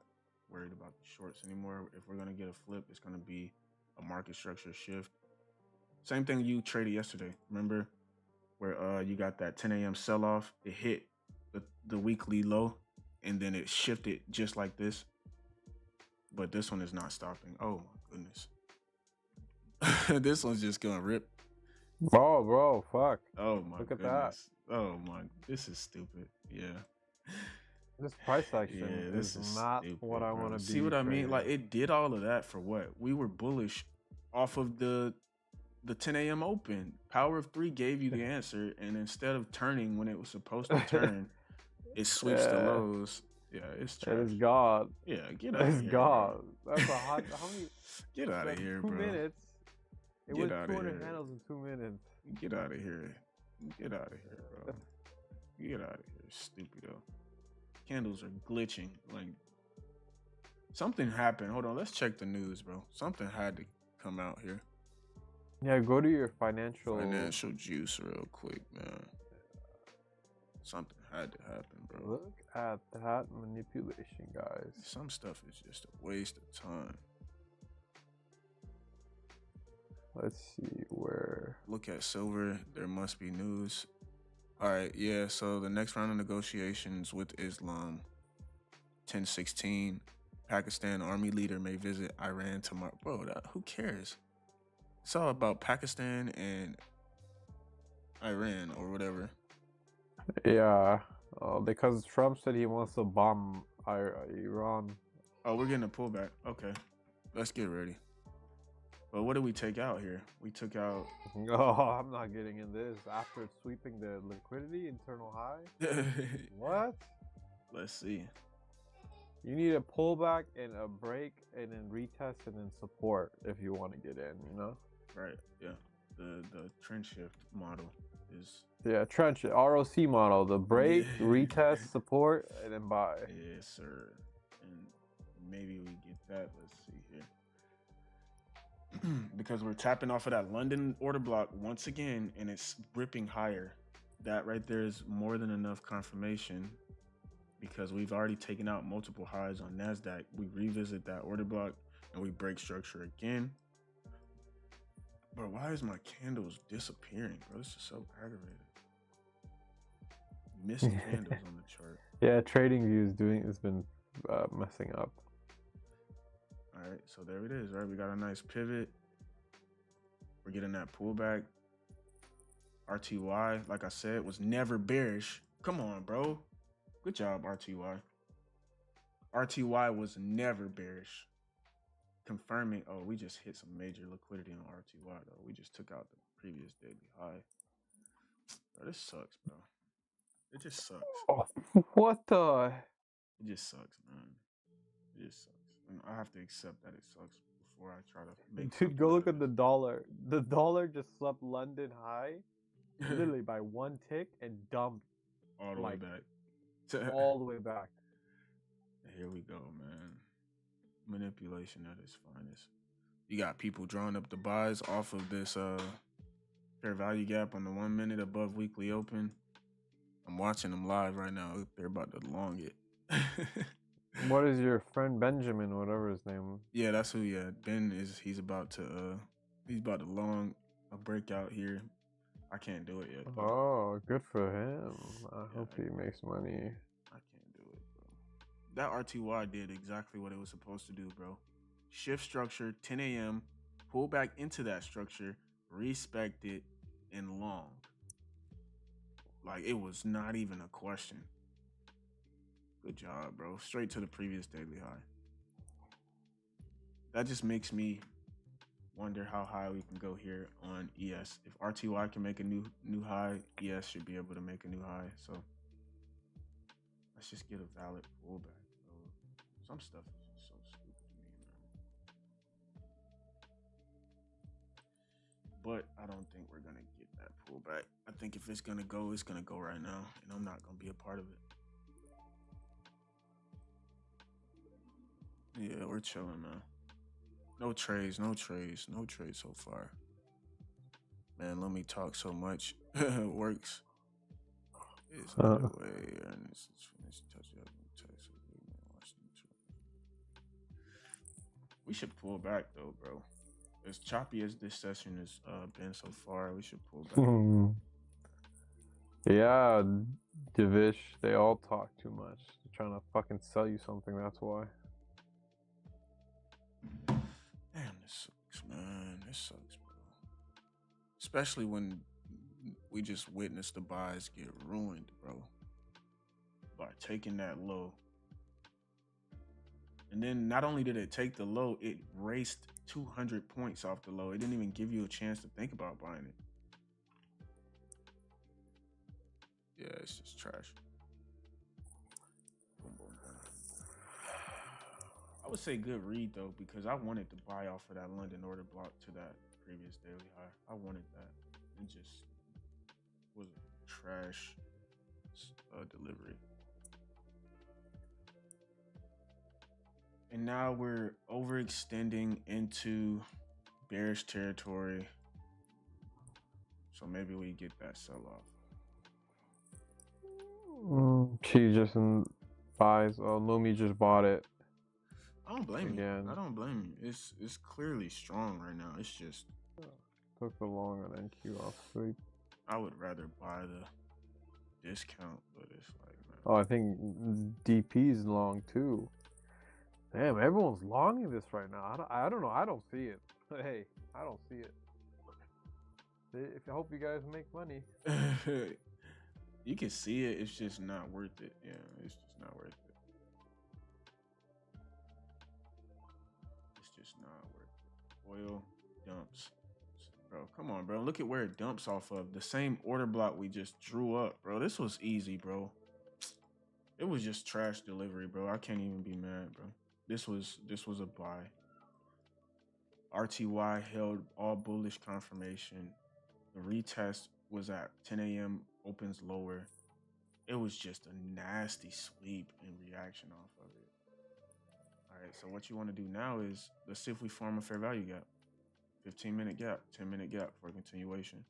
worried about the shorts anymore. If we're gonna get a flip, it's gonna be a market structure shift. Same thing you traded yesterday. Remember where you got that 10 a.m. sell off? It hit the weekly low, and then it shifted just like this. But this one is not stopping. Oh my goodness. This one's just gonna rip. Bro, fuck. Oh my Look at goodness. Oh my, this is stupid. Yeah. This price action Yeah, this is is not stupid, what I bro. want to See be what I mean? trading. Like it did all of that for what? We were bullish off of the 10 a.m. open. Power of three gave you the answer, and instead of turning when it was supposed to turn, it sweeps the Yeah, lows. Yeah, it's it trash. is God. Yeah, get out of It's here, bro. God. That's a hot. How many? Get out of Like here, 2 minutes. bro. It Get went out of 200 here. handles in 2 minutes. Get out of here. Get out of here, bro. Get out of here, stupido. Candles are glitching. Like something happened. Hold on, let's check the news, bro. Something had to come out here. Yeah, go to your financial Juice real quick, man. Something had to happen, bro. Look at that manipulation, guys. Some stuff is just a waste of time. Let's see where. Look at silver. There must be news. All right, yeah. So the next round of negotiations with Islam, 1016. Pakistan army leader may visit Iran tomorrow. Bro, who cares? It's all about Pakistan and Iran or whatever. Yeah, because Trump said he wants to bomb Iran. Oh, we're getting a pullback. Okay, let's get ready. But what did we take out here? We took out. Oh, I'm not getting in this. After sweeping the liquidity internal high? What? Let's see. You need a pullback and a break and then retest and then support if you want to get in, you know? Right, yeah. The trend shift model is. Yeah, trench ROC model. The break, retest, support, and then buy. Yes, sir. And maybe we get that. Let's see here. Because we're tapping off of that London order block once again, and it's ripping higher. That right there is more than enough confirmation because we've already taken out multiple highs on NASDAQ. We revisit that order block and we break structure again. Bro, why is my candles disappearing, bro? This is so aggravating. Missing candles on the chart. Yeah, trading view has been messing up. All right, so there it is, right? We got a nice pivot. We're getting that pullback. RTY, like I said, was never bearish. Come on, bro. Good job, RTY. RTY was never bearish. Confirming, oh, we just hit some major liquidity on RTY, though. We just took out the previous daily high. Bro, this sucks, bro. It just sucks. Oh, what the? It just sucks, man. It just sucks. And I have to accept that it sucks before I try to make. Dude, go look at the dollar. The dollar just swept London high, literally by one tick, and dumped all the way back. all the way back. Here we go, man. Manipulation at its finest. You got people drawing up the buys off of this fair value gap on the 1 minute above weekly open. I'm watching them live right now. They're about to long it. What is your friend Benjamin, whatever his name? Yeah, that's who. Yeah, Ben is. He's about to long a breakout here. I can't do it yet. Though. Oh, good for him. I hope he makes money. I can't do it, bro. That RTY did exactly what it was supposed to do, bro. Shift structure, 10 a.m., pull back into that structure, respected, and long. Like it was not even a question. Good job, bro. Straight to the previous daily high. That just makes me wonder how high we can go here on ES. If RTY can make a new high, ES should be able to make a new high. So let's just get a valid pullback, bro. Some stuff is just so stupid to me, man. But I don't think we're gonna get that pullback. I think if it's gonna go right now, and I'm not gonna be a part of it. Yeah, we're chilling, man. No trades so far. Man, let me talk so much. Works. Is either way, and this is finished. Touch up and text. We should pull back though, bro. As choppy as this session has been so far, we should pull back. Yeah, Divish, they all talk too much. They're trying to fucking sell you something, that's why. Damn, this sucks, man. This sucks, bro. Especially when we just witnessed the buys get ruined, bro. By taking that low. And then not only did it take the low, it raced 200 points off the low. It didn't even give you a chance to think about buying it. Yeah, it's just trash. Boom, boom, boom. I would say good read though, because I wanted to buy off of that London order block to that previous daily high. I wanted that. It just was a trash delivery. And now we're overextending into bearish territory. So maybe we get that sell off. She just buys. Oh, Lumi just bought it. I don't blame you. I don't blame you. It's clearly strong right now. It's just took the long on NQ off sweep. I would rather buy the discount, but it's like, man. Oh, I think DP's long too. Damn, everyone's longing this right now. I don't know. I don't see it. Hey, I don't see it. I hope you guys make money. You can see it. It's just not worth it. Yeah, it's just not worth it. It's just not worth it. Oil dumps. Bro, come on, bro. Look at where it dumps off of. The same order block we just drew up, bro. This was easy, bro. It was just trash delivery, bro. I can't even be mad, bro. This was a buy. RTY held all bullish confirmation. The retest was at 10 a.m. opens lower. It was just a nasty sweep in reaction off of it. All right, so what you want to do now is let's see if we form a fair value gap. 15-minute gap, 10-minute gap for a continuation.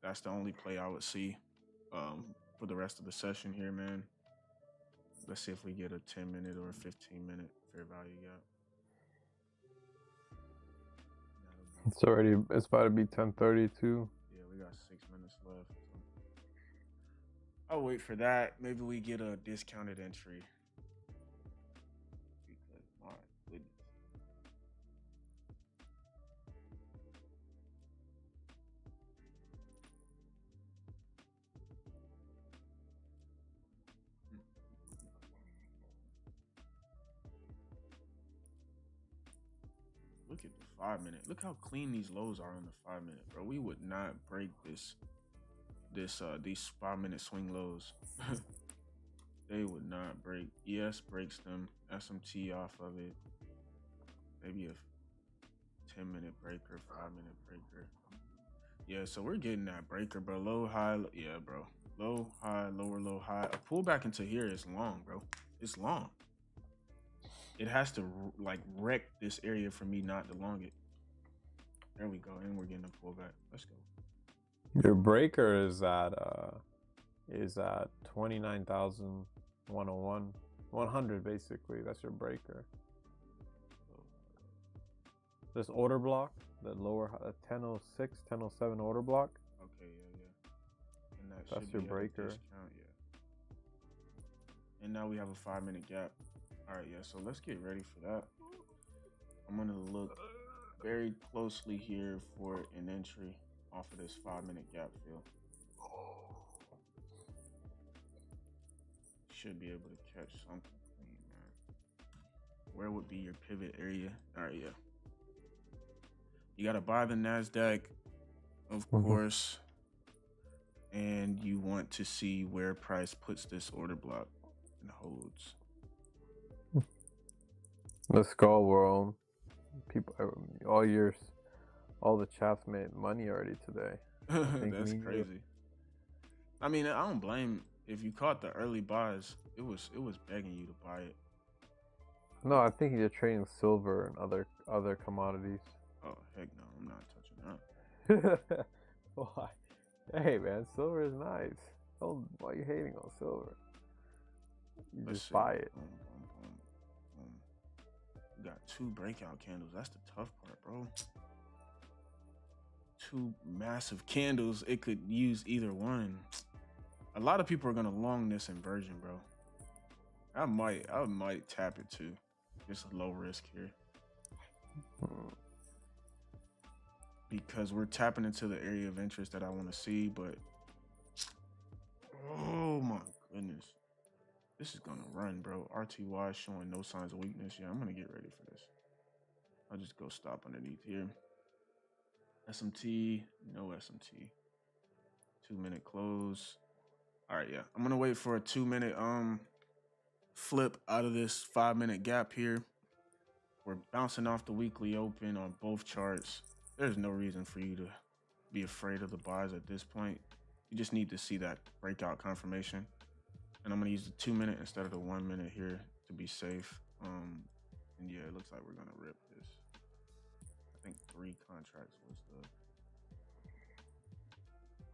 That's the only play I would see for the rest of the session here, man. Let's see if we get a 10-minute or a 15-minute fair value gap. It's about to be 10:32. Yeah, we got 6 minutes left. So. I'll wait for that. Maybe we get a discounted entry. Because my goodness. Look at the 5-minute. Look how clean these lows are on the 5-minute, bro. We would not break these 5-minute swing lows. They would not break. ES breaks them. SMT off of it. Maybe a 10-minute breaker, 5-minute breaker. Yeah, so we're getting that breaker, bro. Low, high. Yeah, bro. Low, high, lower, low, high. A pullback into here is long, bro. It's long. It has to like wreck this area for me not to long it. There we go, and we're getting a pullback. Let's go. Your breaker is at 29,101, 100 basically. That's your breaker. This order block, the lower 1006, 1007 order block. Okay, yeah. And that's your breaker. Discount, yeah. And now we have a 5-minute gap. All right, yeah. So let's get ready for that. I'm gonna look very closely here for an entry off of this 5 minute gap fill. Should be able to catch something clean, man. Where would be your pivot area? All right, yeah. You got to buy the NASDAQ, of course, and you want to see where price puts this order block and holds. Let's go, world. People, all the chats made money already today. That's crazy. I mean, I don't blame if you caught the early buys. It was begging you to buy it. No, I think you're trading silver and other commodities. Oh heck no, I'm not touching that. Why? Hey man, silver is nice. Why are you hating on silver? You just buy it. Boom, boom, boom, boom. You got 2 breakout candles. That's the tough part, bro. 2 massive candles. It could use either one. A lot of people are gonna long this inversion, bro. I might tap it too. Just low risk here. Because we're tapping into the area of interest that I want to see, but oh my goodness. This is gonna run, bro. RTY showing no signs of weakness. Yeah, I'm gonna get ready for this. I'll just go stop underneath here. SMT, no SMT. 2 minute close. All right, yeah. I'm gonna wait for a 2 minute flip out of this 5 minute gap here. We're bouncing off the weekly open on both charts. There's no reason for you to be afraid of the buys at this point. You just need to see that breakout confirmation. And I'm gonna use the 2 minute instead of the 1 minute here to be safe. And yeah, it looks like we're gonna rip this. I think 3 contracts was the.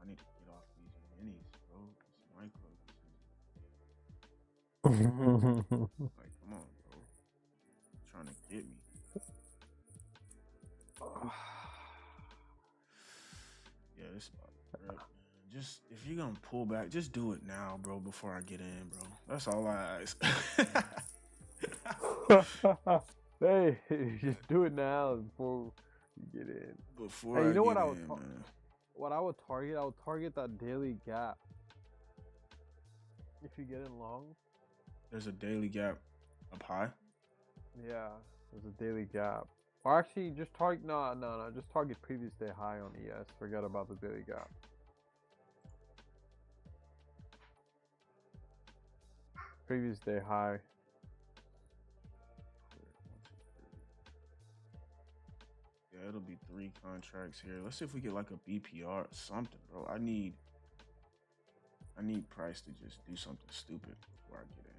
I need to get off these minis, bro. This micro. Like, come on, bro. You're trying to get me. Yeah, this is about to rip. Just if you're gonna pull back, just do it now, bro, before I get in, bro. That's all I ask. Hey, just do it now before you get in. Before you know what what I would target? I would target that daily gap. If you get in long, there's a daily gap up high. Yeah, there's a daily gap. Or actually, just target just target previous day high on ES. Forget about the daily gap. Previous day high. Yeah, it'll be 3 contracts here. Let's see if we get like a BPR or something, bro. I need price to just do something stupid before I get in.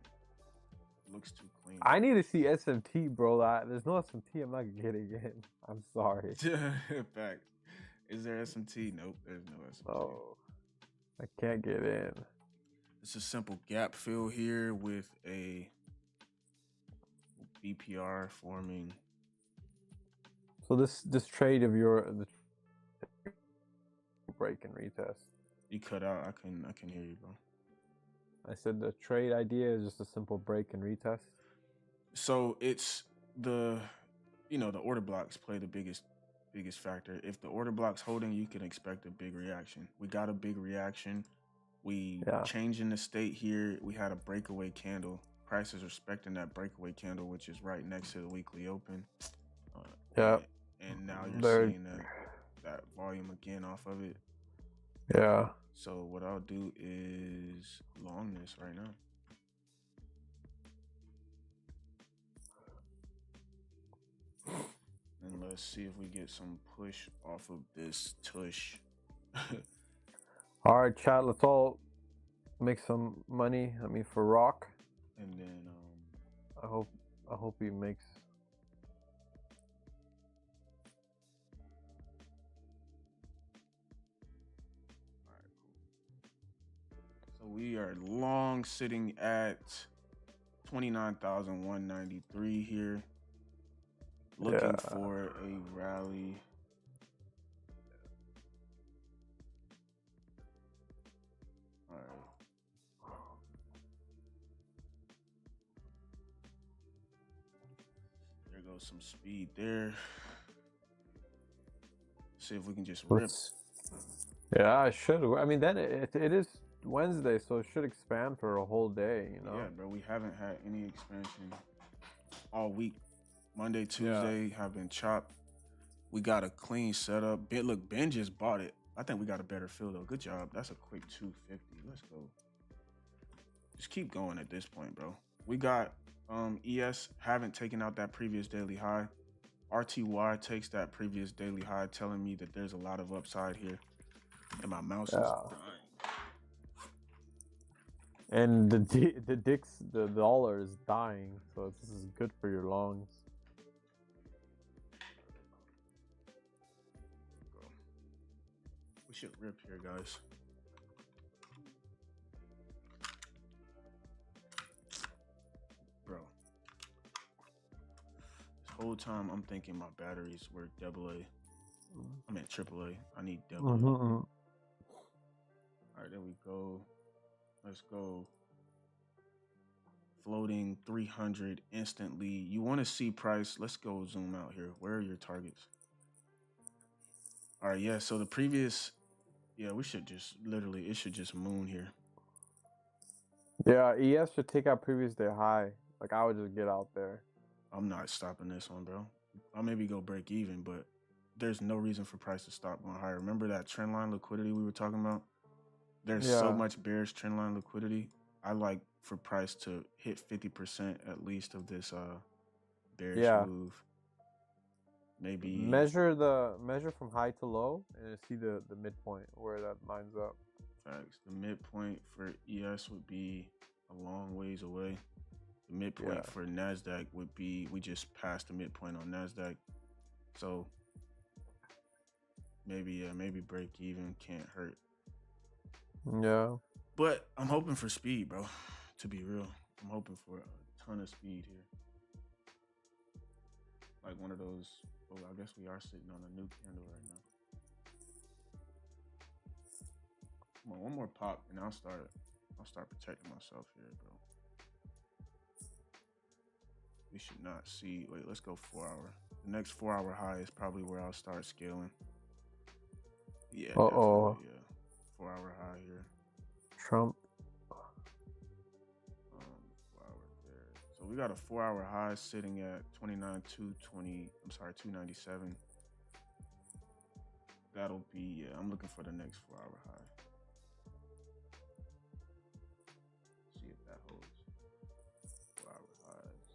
It looks too clean. I need to see SMT, bro. There's no SMT. I'm not getting in. I'm sorry. Fact. Is there SMT? Nope, there's no SMT. Oh, I can't get in. It's a simple gap fill here with a BPR forming. So this trade of the break and retest. You cut out. I can hear you, bro. I said the trade idea is just a simple break and retest. So it's the order blocks play the biggest factor. If the order block's holding, you can expect a big reaction. We got a big reaction. We changing the state here. We had a breakaway candle. Price is respecting that breakaway candle, which is right next to the weekly open. And now you're seeing that volume again off of it. Yeah. So what I'll do is long this right now. And let's see if we get some push off of this tush. All right, chat. Let's all make some money. I mean, for Rock. And then I hope he makes. All right, cool. So we are long sitting at 29,193 here. Looking for a rally. All right. There goes some speed there. See if we can just rip. Yeah, it should. I mean, then it is Wednesday, so it should expand for a whole day, you know? Yeah, bro. We haven't had any expansion all week. Monday, Tuesday have been chopped. We got a clean setup. Ben just bought it. I think we got a better feel though. Good job. That's a quick 250. Let's go. Just keep going at this point, bro. We got ES haven't taken out that previous daily high. RTY takes that previous daily high, telling me that there's a lot of upside here. And my mouse is dying. And the dollar is dying, so this is good for your lungs. Bro. We should rip here, guys. Bro. This whole time I'm thinking my batteries were AA. I meant AAA. I need AA. All right, there we go. Let's go. Floating 300 instantly. You want to see price? Let's go zoom out here. Where are your targets? All right, yeah. So the previous, we should just literally, it should just moon here. Yeah, ES should take out previous day high. Like I would just get out there. I'm not stopping this one, bro. I'll maybe go break even, but there's no reason for price to stop going higher. Remember that trend line liquidity we were talking about? There's so much bearish trend line liquidity. I like for price to hit 50% at least of this bearish move. Maybe measure from high to low and see the midpoint where that lines up. Facts. The midpoint for ES would be a long ways away. The midpoint for NASDAQ would be, we just passed the midpoint on NASDAQ. So maybe break even can't hurt. Yeah. But I'm hoping for speed, bro. To be real, I'm hoping for a ton of speed here. Like one of those, I guess we are sitting on a new candle right now. Come on, one more pop and I'll start protecting myself here, bro. We should not see, wait, let's go 4 hour. The next 4 hour high is probably where I'll start scaling. Yeah, definitely, yeah. 4 hour high here. Trump. 4 hours there. So we got a 4 hour high sitting at 297. That'll be, I'm looking for the next 4 hour high. See if that holds. 4 hour highs.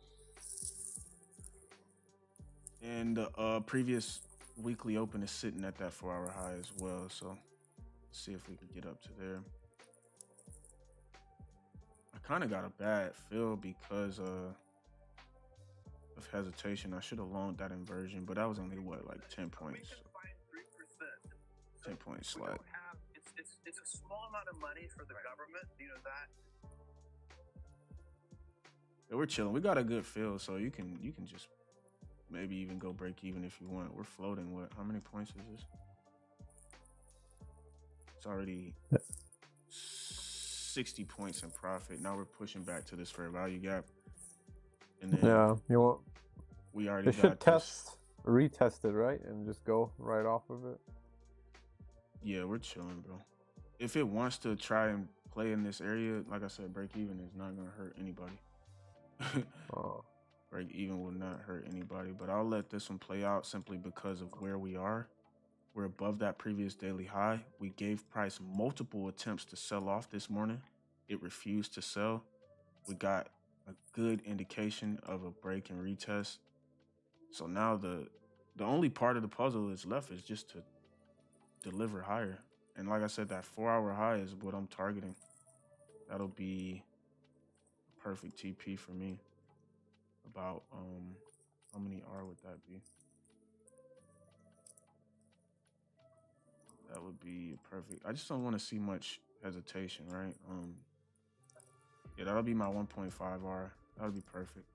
And the previous weekly open is sitting at that 4 hour high as well. So let's see if we can get up to there. I kind of got a bad feel because of hesitation. I should have loaned that inversion, but that was only like 10 points. 10 points slack. It's a small amount of money for the government, you know that. Yeah, we're chilling. We got a good feel, so you can just maybe even go break even if you want. We're floating. How many points is this? It's already 60 points in profit. Now we're pushing back to this fair value gap. And then we already got retest it, right? And just go right off of it. Yeah, we're chilling, bro. If it wants to try and play in this area, like I said, break even is not gonna hurt anybody. Break even will not hurt anybody, but I'll let this one play out simply because of where we are. We're above that previous daily high. We gave price multiple attempts to sell off this morning. It refused to sell. We got a good indication of a break and retest. So now the only part of the puzzle that's left is just to deliver higher. And like I said, that 4 hour high is what I'm targeting. That'll be a perfect TP for me. About how many R would that be? That would be perfect. I just don't want to see much hesitation, right? Yeah, that'll be my 1.5 R. That'll be perfect.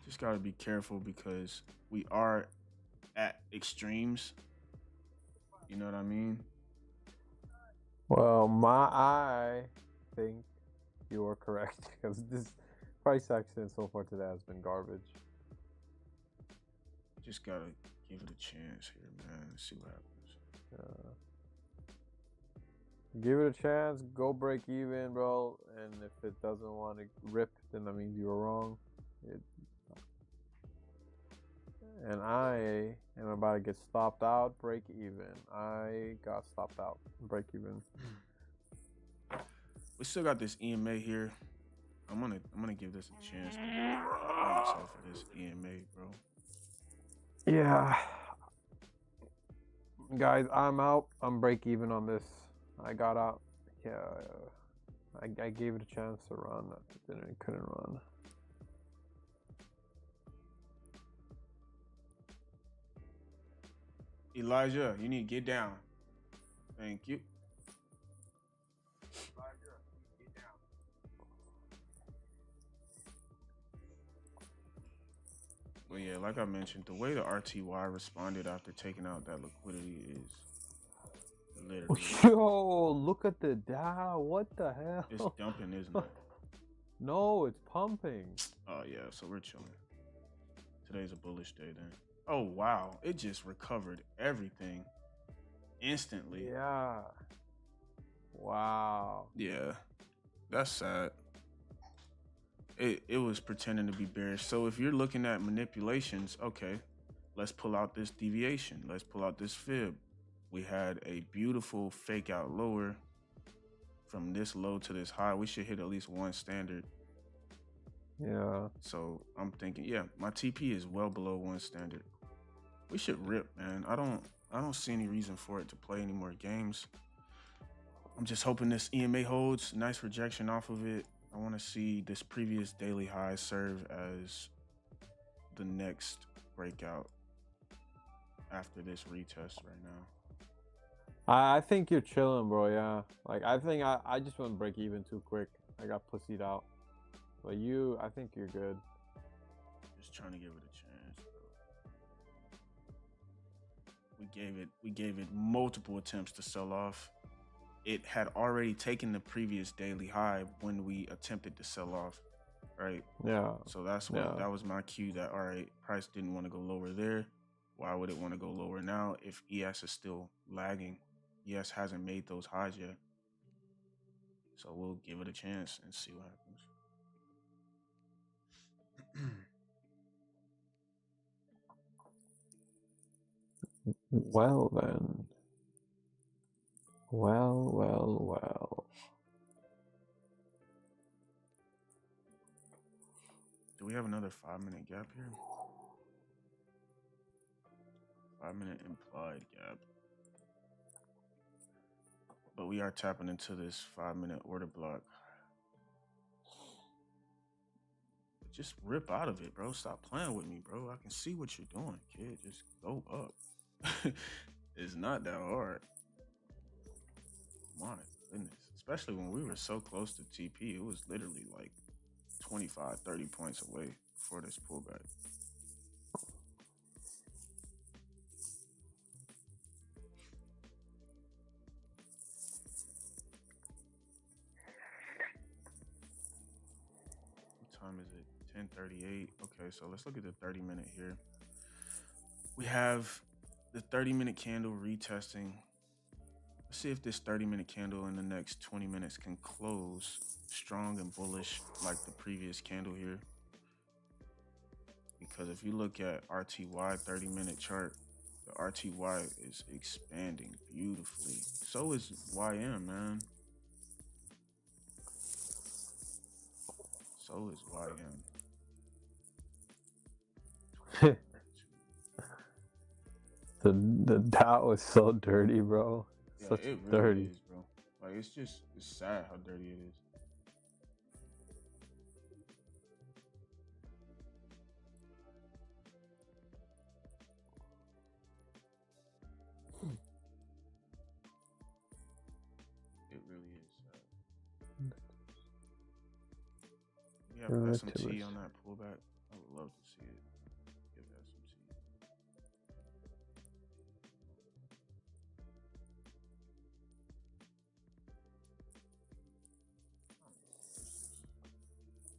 Just gotta be careful because we are at extremes. You know what I mean? Well, I think you are correct because this price action so far today has been garbage. just gotta give it a chance here, man. See what happens. Give it a chance. Go break even, bro. And if it doesn't want to rip, then that means you were wrong. And I am about to get stopped out. Break even. I got stopped out. Break even. We still got this EMA here. I'm gonna give this a chance. Myself for this EMA, bro. Yeah. Guys, I'm out. I'm break even on this. I got out. Yeah. I gave it a chance to run. Then it couldn't run. Elijah, you need to get down. Thank you. Elijah, get down. Well, yeah, like I mentioned, the way the RTY responded after taking out that liquidity is literally. Yo, look at the Dow. What the hell? It's dumping, isn't it? No, it's pumping. Oh, yeah, so we're chilling. Today's a bullish day then. Oh, wow. It just recovered everything instantly. Yeah. Wow. Yeah. That's sad. It was pretending to be bearish. So if you're looking at manipulations, okay, let's pull out this deviation. Let's pull out this fib. We had a beautiful fake out lower from this low to this high. We should hit at least one standard. Yeah. So I'm thinking, yeah, my TP is well below one standard. We should rip, man. I don't see any reason for it to play any more games. I'm just hoping this EMA holds. Nice rejection off of it. I want to see this previous daily high serve as the next breakout after this retest right now. I think you're chilling, bro. Yeah. Like, I think I just went break even too quick. I got pussied out. But I think you're good. Just trying to give it a chance, bro. We gave it multiple attempts to sell off. It had already taken the previous daily high when we attempted to sell off, right? Yeah. So that was my cue that, all right, price didn't want to go lower there. Why would it want to go lower now if ES is still lagging? ES hasn't made those highs yet. So we'll give it a chance and see what happens. Well then. Well. Do we have another 5-minute gap here? 5-minute implied gap. But we are tapping into this 5-minute order block. Just rip out of it, bro. Stop playing with me, bro. I can see what you're doing, kid. Just go up. It's not that hard. My goodness. Especially when we were so close to TP. It was literally like 25, 30 points away before this pullback. What time is it? 10:38. Okay, so let's look at the 30-minute here. We have the 30-minute candle retesting. Let's see if this 30-minute candle in the next 20 minutes can close strong and bullish like the previous candle here. Because if you look at RTY 30-minute chart, the RTY is expanding beautifully. So is YM, man. So is YM. The Dow is so dirty, bro. Yeah, Such it really dirty. is, bro. Like it's sad how dirty it is. It really is sad. We have SMT on that pullback. I would love to see it. Give SMT.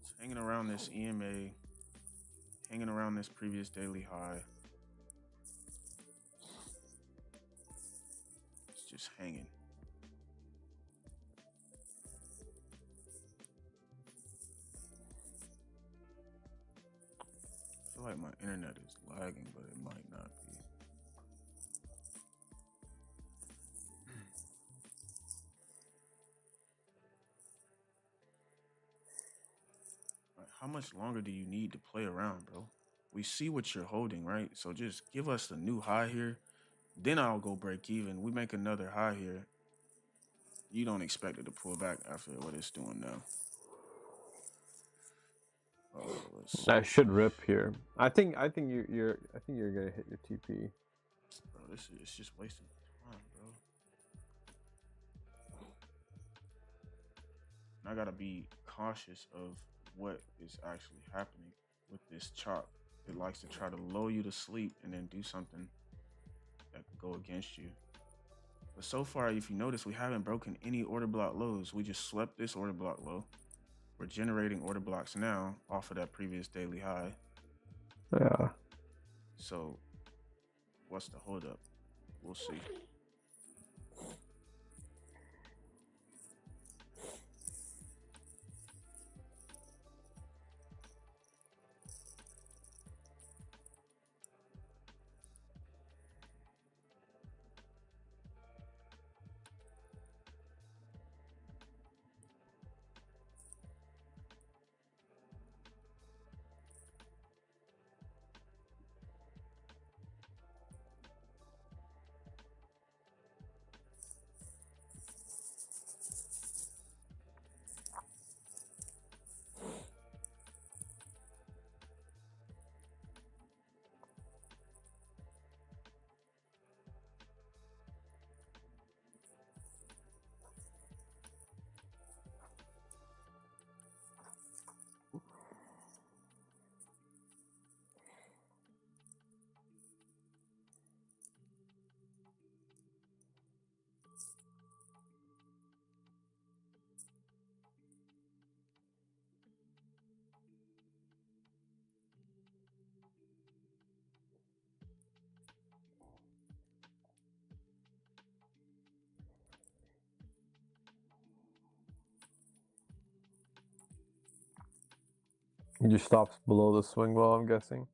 It's hanging around this EMA, hanging around this previous daily high. just hanging. I feel like my internet is lagging, but it might not be. Like, how much longer do you need to play around, bro? We see what you're holding, right? So just give us the new high here. Then I'll go break even. We make another high here. You don't expect it to pull back after what it's doing now. Let's see. I should rip here. I think you're gonna hit your TP. Bro, this is it's just wasting time, bro. And I gotta be cautious of what is actually happening with this chop. It likes to try to lull you to sleep and then do something that could go against you. But so far, if you notice, we haven't broken any order block lows. We just swept this order block low. We're generating order blocks now off of that previous daily high. Yeah. So what's the holdup? We'll see. He just stops below the swing wall, I'm guessing.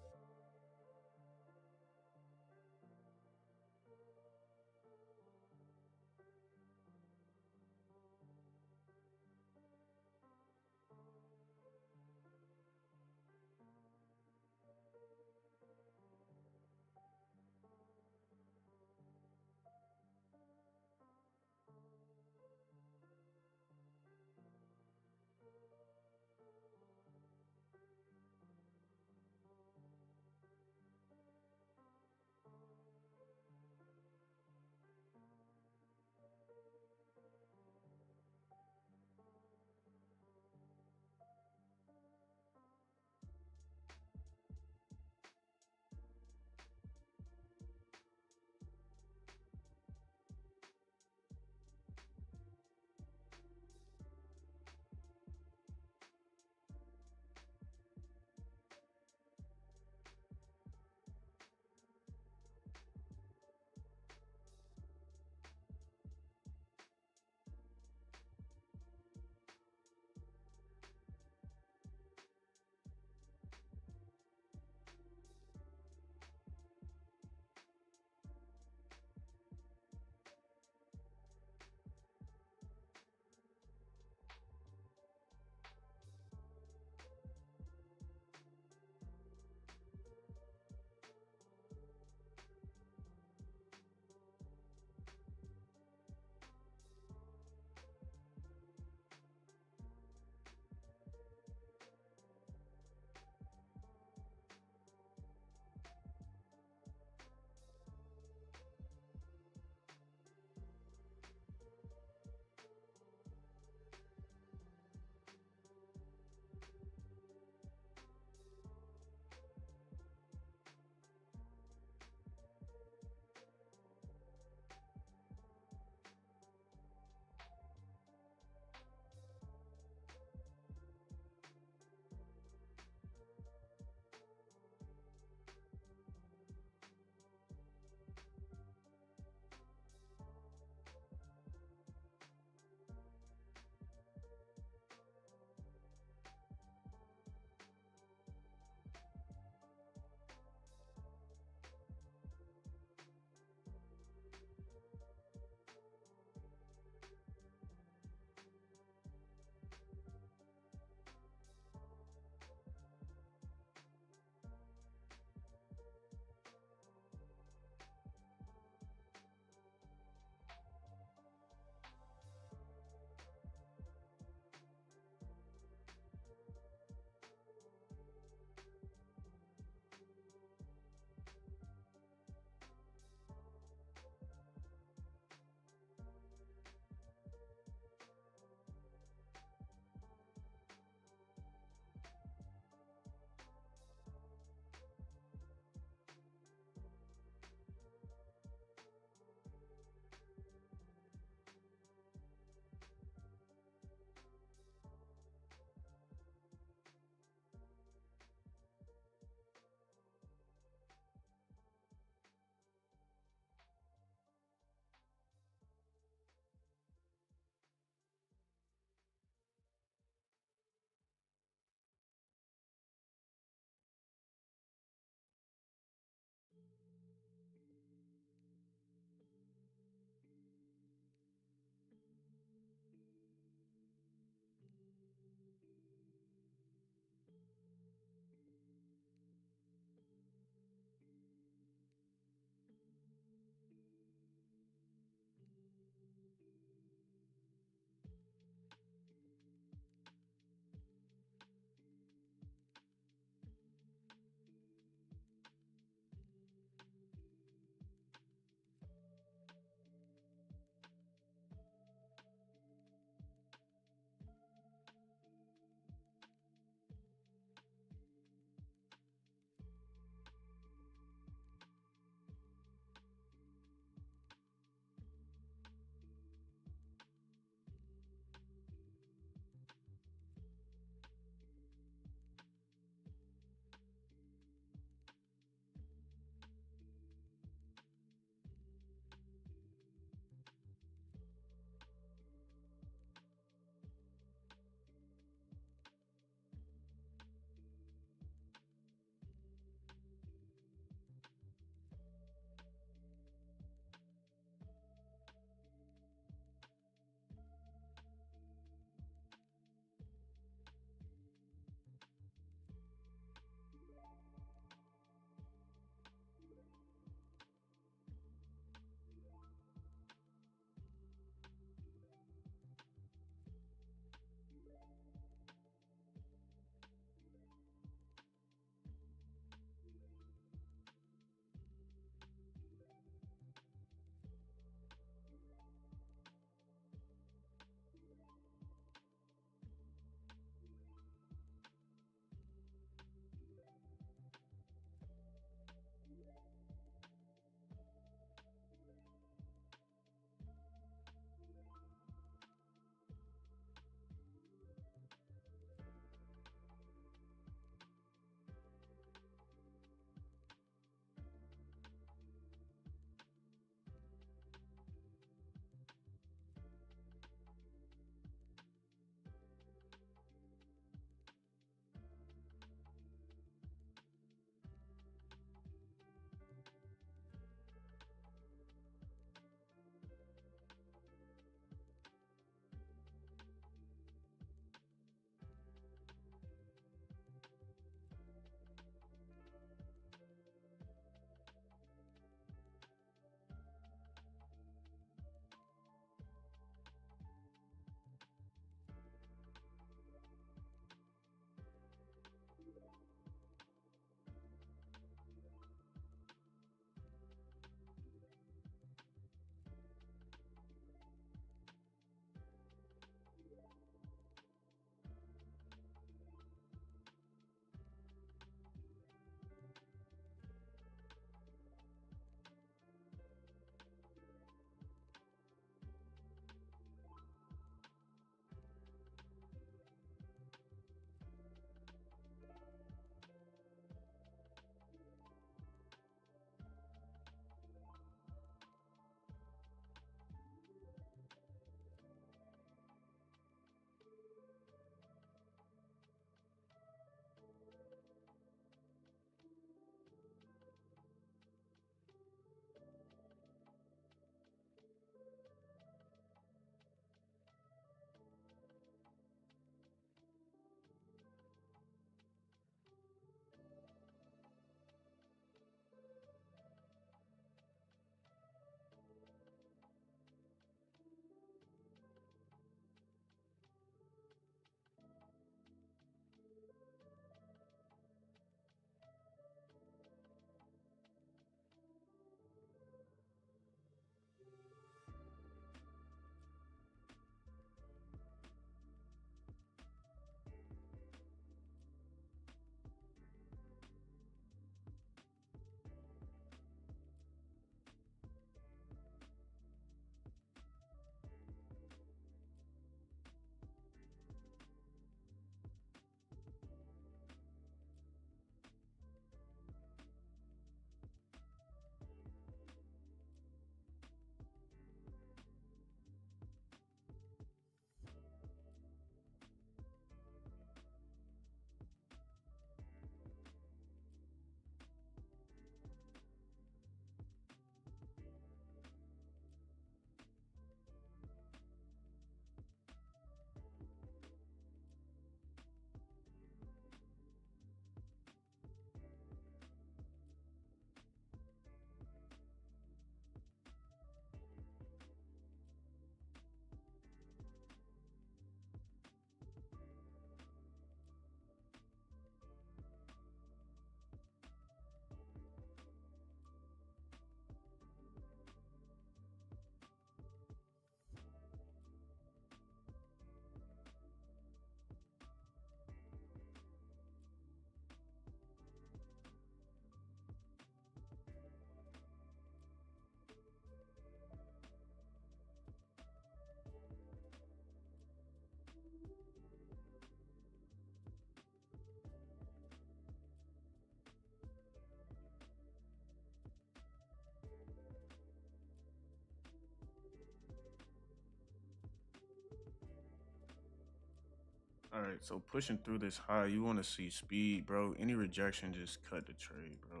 All right, so pushing through this high, you want to see speed, bro. Any rejection, just cut the trade, bro.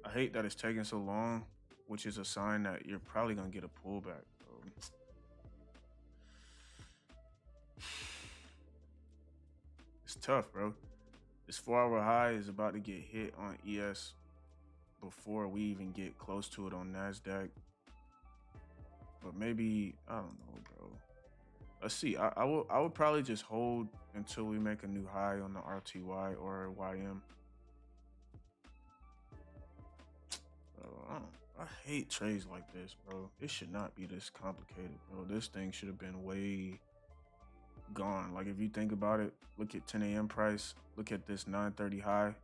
I hate that it's taking so long, which is a sign that you're probably gonna get a pullback, bro. It's tough, bro. This 4-hour high is about to get hit on ES before we even get close to it on NASDAQ. But maybe, I don't know, bro. Let's see. I would probably just hold until we make a new high on the RTY or YM. Bro, I hate trades like this, bro. It should not be this complicated, bro. This thing should have been way gone. Like, if you think about it, look at 10 a.m. price. Look at this 9:30 high.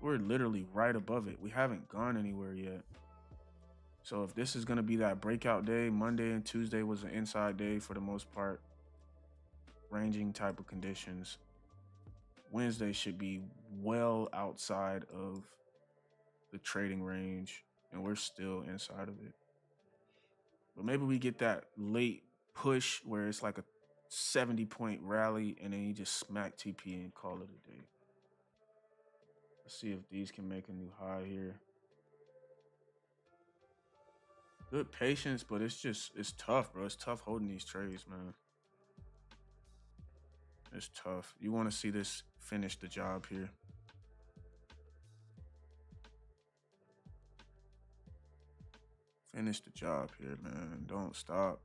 We're literally right above it. We haven't gone anywhere yet. So if this is going to be that breakout day, Monday and Tuesday was an inside day for the most part, ranging type of conditions. Wednesday should be well outside of the trading range, and we're still inside of it. But maybe we get that late push where it's like a 70-point rally, and then you just smack TP and call it a day. Let's see if these can make a new high here. Good patience, but it's tough, bro. It's tough holding these trades, man. It's tough. You want to see this finish the job here. Finish the job here, man. Don't stop.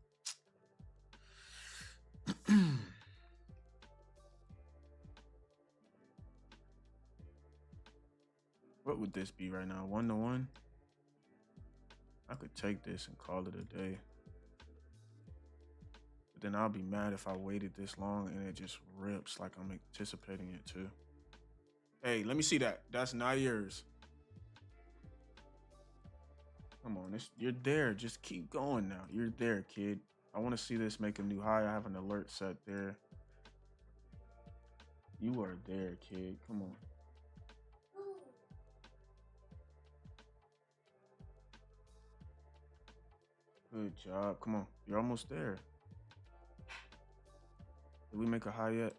What would this be right now? 1-to-1? I could take this and call it a day. But then I'll be mad if I waited this long and it just rips like I'm anticipating it to. Hey, let me see that. That's not yours. Come on, you're there. Just keep going now. You're there, kid. I want to see this make a new high. I have an alert set there. You are there, kid. Come on. Good job. Come on. You're almost there. Did we make a high yet?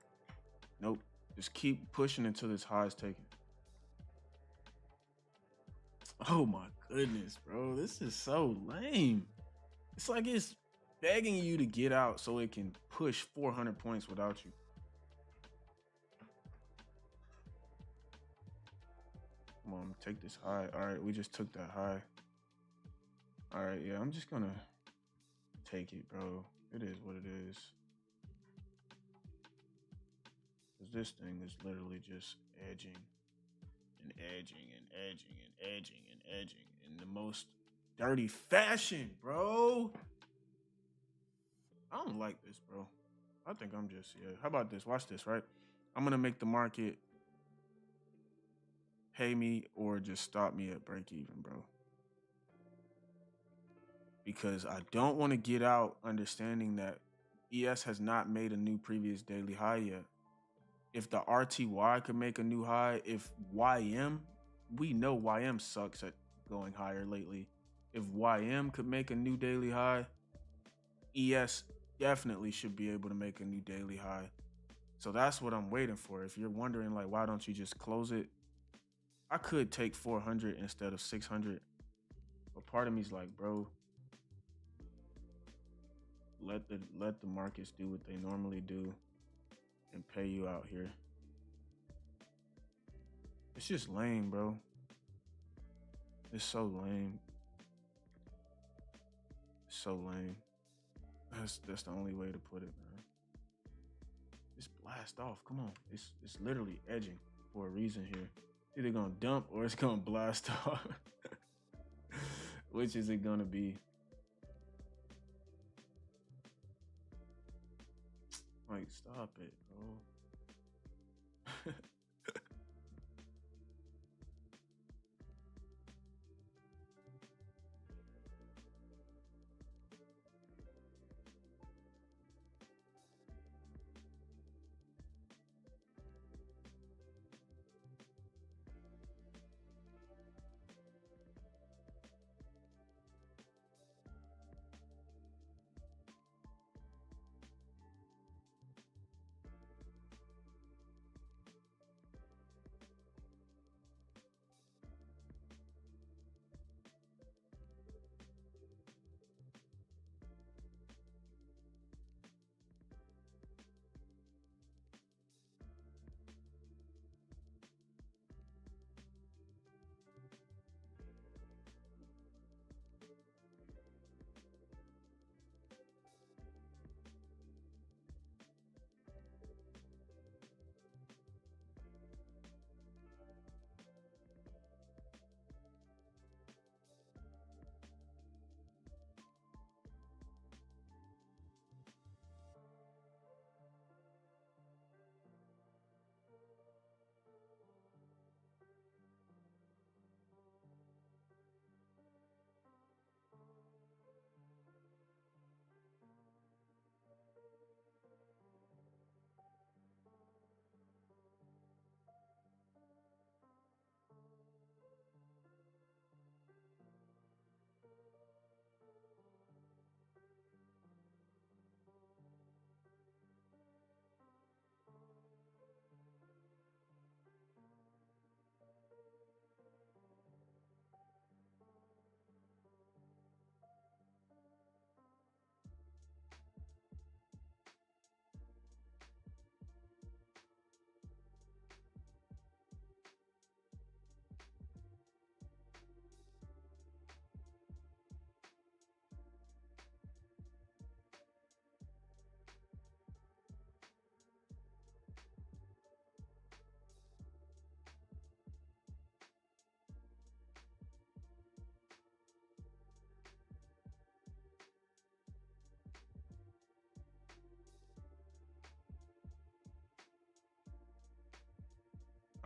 Nope. Just keep pushing until this high is taken. Oh my goodness, bro. This is so lame. It's like it's begging you to get out so it can push 400 points without you. Come on, take this high. All right, we just took that high. All right, yeah, I'm just gonna take it, bro. It is what it is. Because this thing is literally just edging and edging and edging and edging and edging in the most dirty fashion, bro. I don't like this, bro. I think I'm just, yeah. How about this? Watch this, right? I'm gonna make the market pay me or just stop me at break even, bro. Because I don't want to get out understanding that ES has not made a new previous daily high yet. If the RTY could make a new high, if YM, we know YM sucks at going higher lately. If YM could make a new daily high, ES definitely should be able to make a new daily high. So that's what I'm waiting for. If you're wondering, like, why don't you just close it? I could take 400 instead of 600. But part of me's like, bro, let the markets do what they normally do and pay you out here. It's just lame, bro. It's so lame. It's so lame. That's the only way to put it, man. Just blast off. Come on. It's literally edging for a reason here. It's either gonna dump or it's gonna blast off. Which is it gonna be? Like, stop it, bro.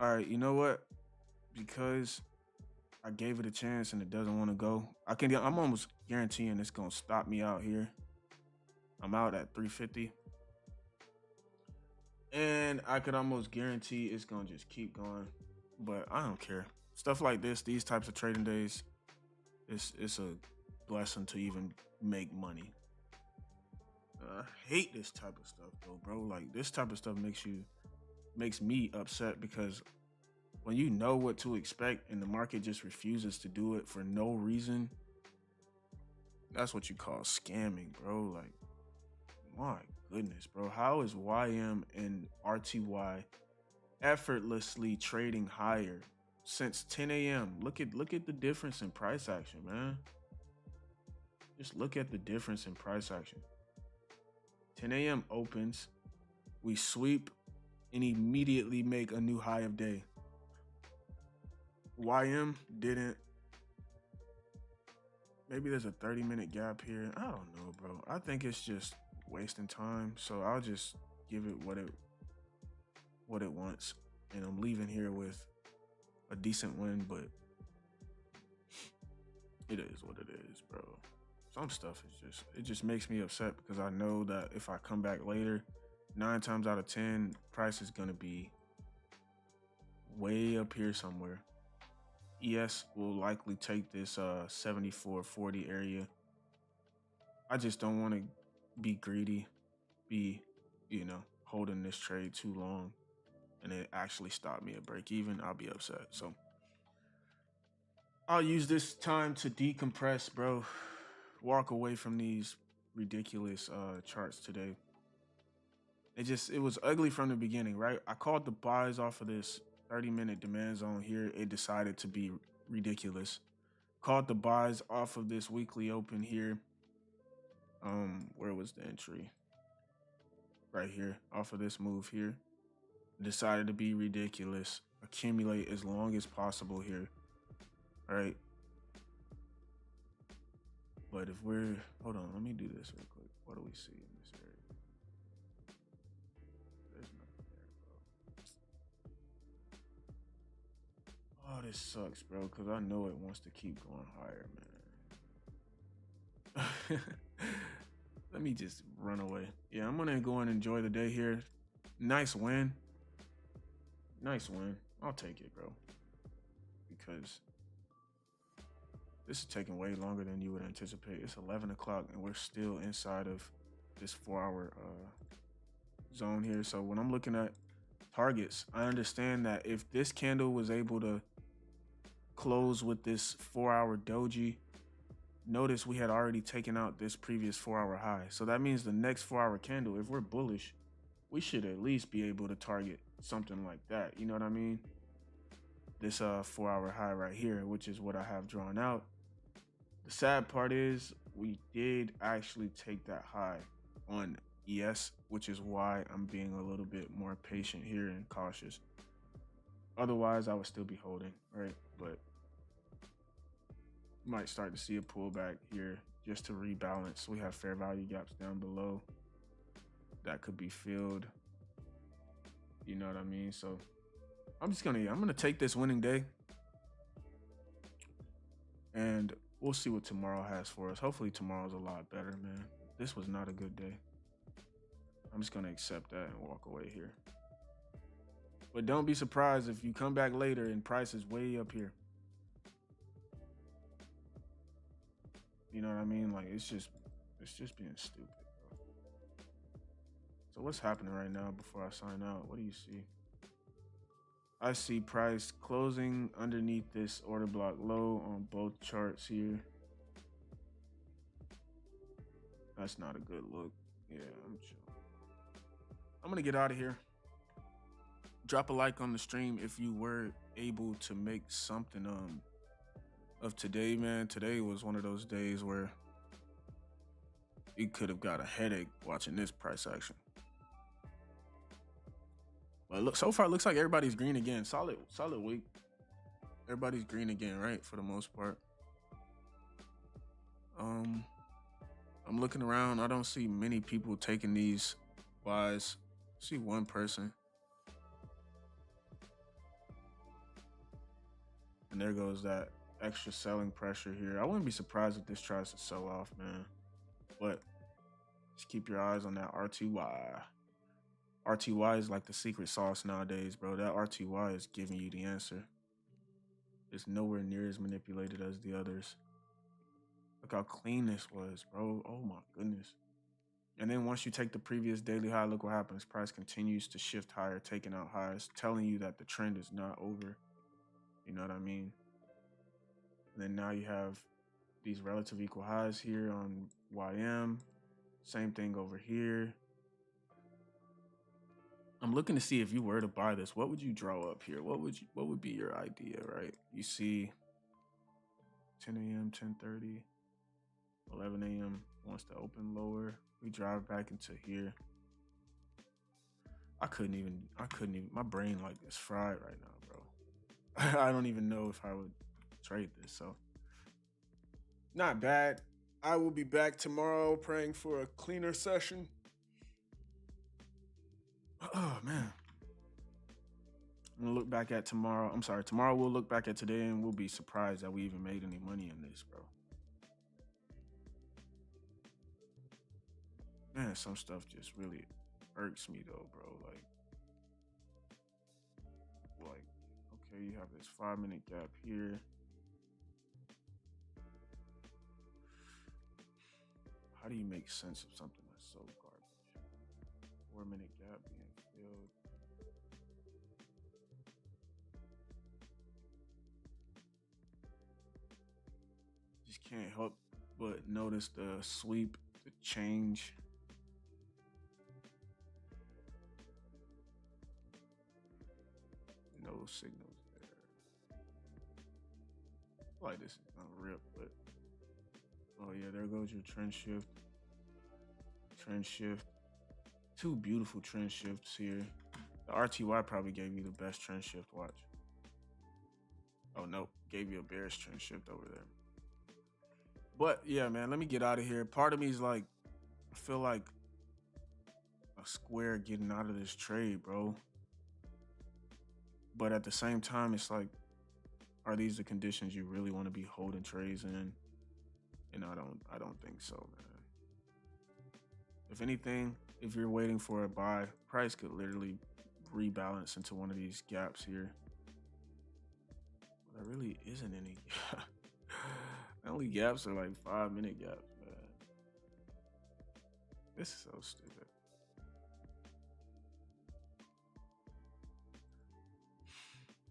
All right, you know what? Because I gave it a chance and it doesn't want to go. I'm almost guaranteeing it's gonna stop me out here. I'm out at 350. And I could almost guarantee it's gonna just keep going. But I don't care. Stuff like this, these types of trading days, it's a blessing to even make money. I hate this type of stuff though, bro. Like this type of stuff makes me upset because when you know what to expect and the market just refuses to do it for no reason, that's what you call scamming, bro. Like, my goodness, bro. How is YM and RTY effortlessly trading higher since 10 a.m.? Look at the difference in price action, man. Just look at the difference in price action. 10 a.m. opens, we sweep, and immediately make a new high of day. YM didn't. Maybe there's a 30-minute gap here. I don't know, bro. I think it's just wasting time. So I'll just give it what it wants. And I'm leaving here with a decent win, but it is what it is, bro. Some stuff is it just makes me upset because I know that if I come back later, 9 times out of 10, price is gonna be way up here somewhere. ES will likely take this 74.40 area. I just don't want to be greedy, holding this trade too long, and it actually stop me at break even. I'll be upset. So I'll use this time to decompress, bro. Walk away from these ridiculous charts today. It was ugly from the beginning, right? I called the buys off of this 30-minute demand zone here. It decided to be ridiculous. Called the buys off of this weekly open here. Where was the entry? Right here, off of this move here. Decided to be ridiculous. Accumulate as long as possible here. All right. But if hold on, let me do this real quick. What do we see in this area? There's nothing there, bro. Oh, this sucks, bro, because I know it wants to keep going higher, man. Let me just run away. Yeah, I'm gonna go and enjoy the day here. Nice win. I'll take it, bro. Because this is taking way longer than you would anticipate. It's 11 o'clock and we're still inside of this 4-hour zone here. So when I'm looking at targets, I understand that if this candle was able to close with this 4-hour doji, notice we had already taken out this previous 4-hour high. So that means the next 4-hour candle, if we're bullish, we should at least be able to target something like that. You know what I mean? This 4-hour high right here, which is what I have drawn out. The sad part is we did actually take that high on ES, which is why I'm being a little bit more patient here and cautious. Otherwise, I would still be holding, right? But might start to see a pullback here just to rebalance. We have fair value gaps down below that could be filled. You know what I mean? So I'm gonna take this winning day, and we'll see what tomorrow has for us. Hopefully tomorrow's a lot better, man. This was not a good day. I'm just gonna accept that and walk away here. But don't be surprised if you come back later and price is way up here. You know what I mean? Like it's just being stupid, bro. So what's happening right now before I sign out? What do you see? I see price closing underneath this order block low on both charts here. That's not a good look. Yeah, I'm chill. I'm gonna get out of here. Drop a like on the stream if you were able to make something of today, man. Today was one of those days where you could have got a headache watching this price action. But look, so far it looks like everybody's green again. Solid week. Everybody's green again, right? For the most part. I'm looking around. I don't see many people taking these buys. I see one person. And there goes that extra selling pressure here. I wouldn't be surprised if this tries to sell off, man. But just keep your eyes on that RTY. RTY is like the secret sauce nowadays, bro. That RTY is giving you the answer. It's nowhere near as manipulated as the others. Look how clean this was, bro. Oh my goodness. And then once you take the previous daily high, look what happens. Price continues to shift higher, taking out highs, telling you that the trend is not over. You know what I mean? And then now you have these relative equal highs here on YM. Same thing over here. I'm looking to see if you were to buy this, what would you draw up here? What would be your idea, right? You see 10 a.m., 10:30, 11 a.m. wants to open lower. We drive back into here. I couldn't even, my brain like is fried right now, bro. I don't even know if I would trade this. So not bad. I will be back tomorrow praying for a cleaner session. Oh man. I'm gonna look back at tomorrow. I'm sorry, tomorrow we'll look back at today and we'll be surprised that we even made any money in this, bro. Man, some stuff just really irks me though, bro. Like, okay, you have this 5-minute gap here. How do you make sense of something that's so garbage? 4-minute gap being filled. Just can't help but notice the sweep, the change. No signals there. Like this is gonna rip, but oh yeah, there goes your trend shift. Trend shift. Two beautiful trend shifts here. The RTY probably gave you the best trend shift. Watch. Oh no, gave you a bearish trend shift over there. But yeah, man, let me get out of here. Part of me is like, I feel like a square getting out of this trade, bro. But at the same time, it's like, are these the conditions you really want to be holding trades in? And I don't think so, man. If anything, if you're waiting for a buy, price could literally rebalance into one of these gaps here. There really isn't any. The only gaps are like 5-minute gaps, man. This is so stupid.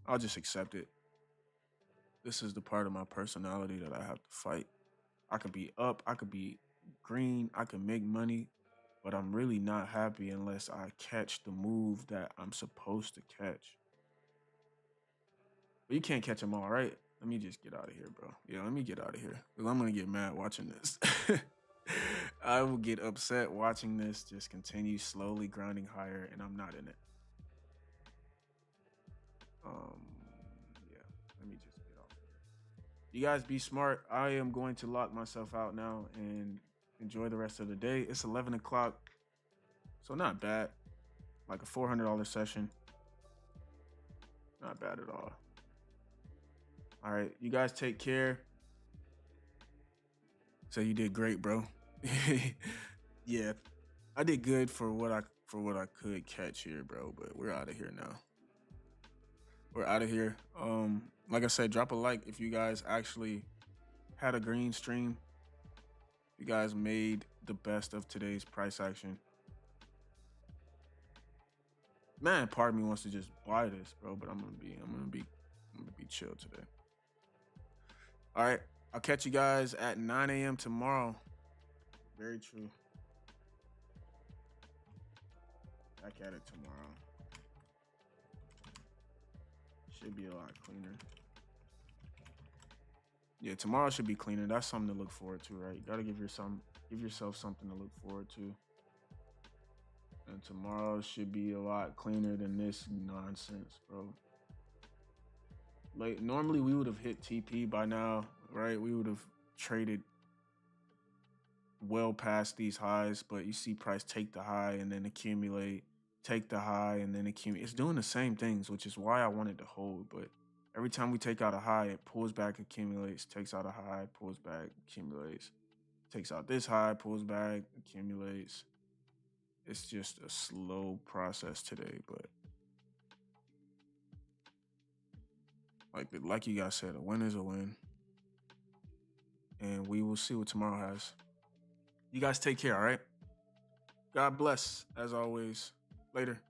I'll just accept it. This is the part of my personality that I have to fight. I could be up, I could be green, I could make money, but I'm really not happy unless I catch the move that I'm supposed to catch. But you can't catch them all, right? Let me just get out of here, bro. Yeah, let me get out of here. Because I'm going to get mad watching this. I will get upset watching this just continue slowly grinding higher, and I'm not in it. Yeah, let me just get off here. You guys be smart. I am going to lock myself out now and enjoy the rest of the day. It's 11 o'clock, so not bad. Like a $400 session. Not bad at all. All right, you guys take care. So you did great, bro. Yeah, I did good for what I could catch here, bro. But we're out of here now. We're out of here. Like I said, drop a like if you guys actually had a green stream. You guys made the best of today's price action. Man, part of me wants to just buy this, bro. But I'm gonna be chill today. All right, I'll catch you guys at 9 a.m. tomorrow. Very true. Back at it tomorrow. Should be a lot cleaner. Yeah, tomorrow should be cleaner. That's something to look forward to, right? You gotta give yourself something to look forward to. And tomorrow should be a lot cleaner than this nonsense, bro. Like, normally we would have hit TP by now, right? We would have traded well past these highs, but you see price take the high and then accumulate, take the high and then accumulate. It's doing the same things, which is why I wanted to hold, but Every time we take out a high, it pulls back, accumulates, takes out a high, pulls back, accumulates, takes out this high, pulls back, accumulates. It's just a slow process today, but like you guys said, a win is a win. And we will see what tomorrow has. You guys take care, all right? God bless, as always. Later.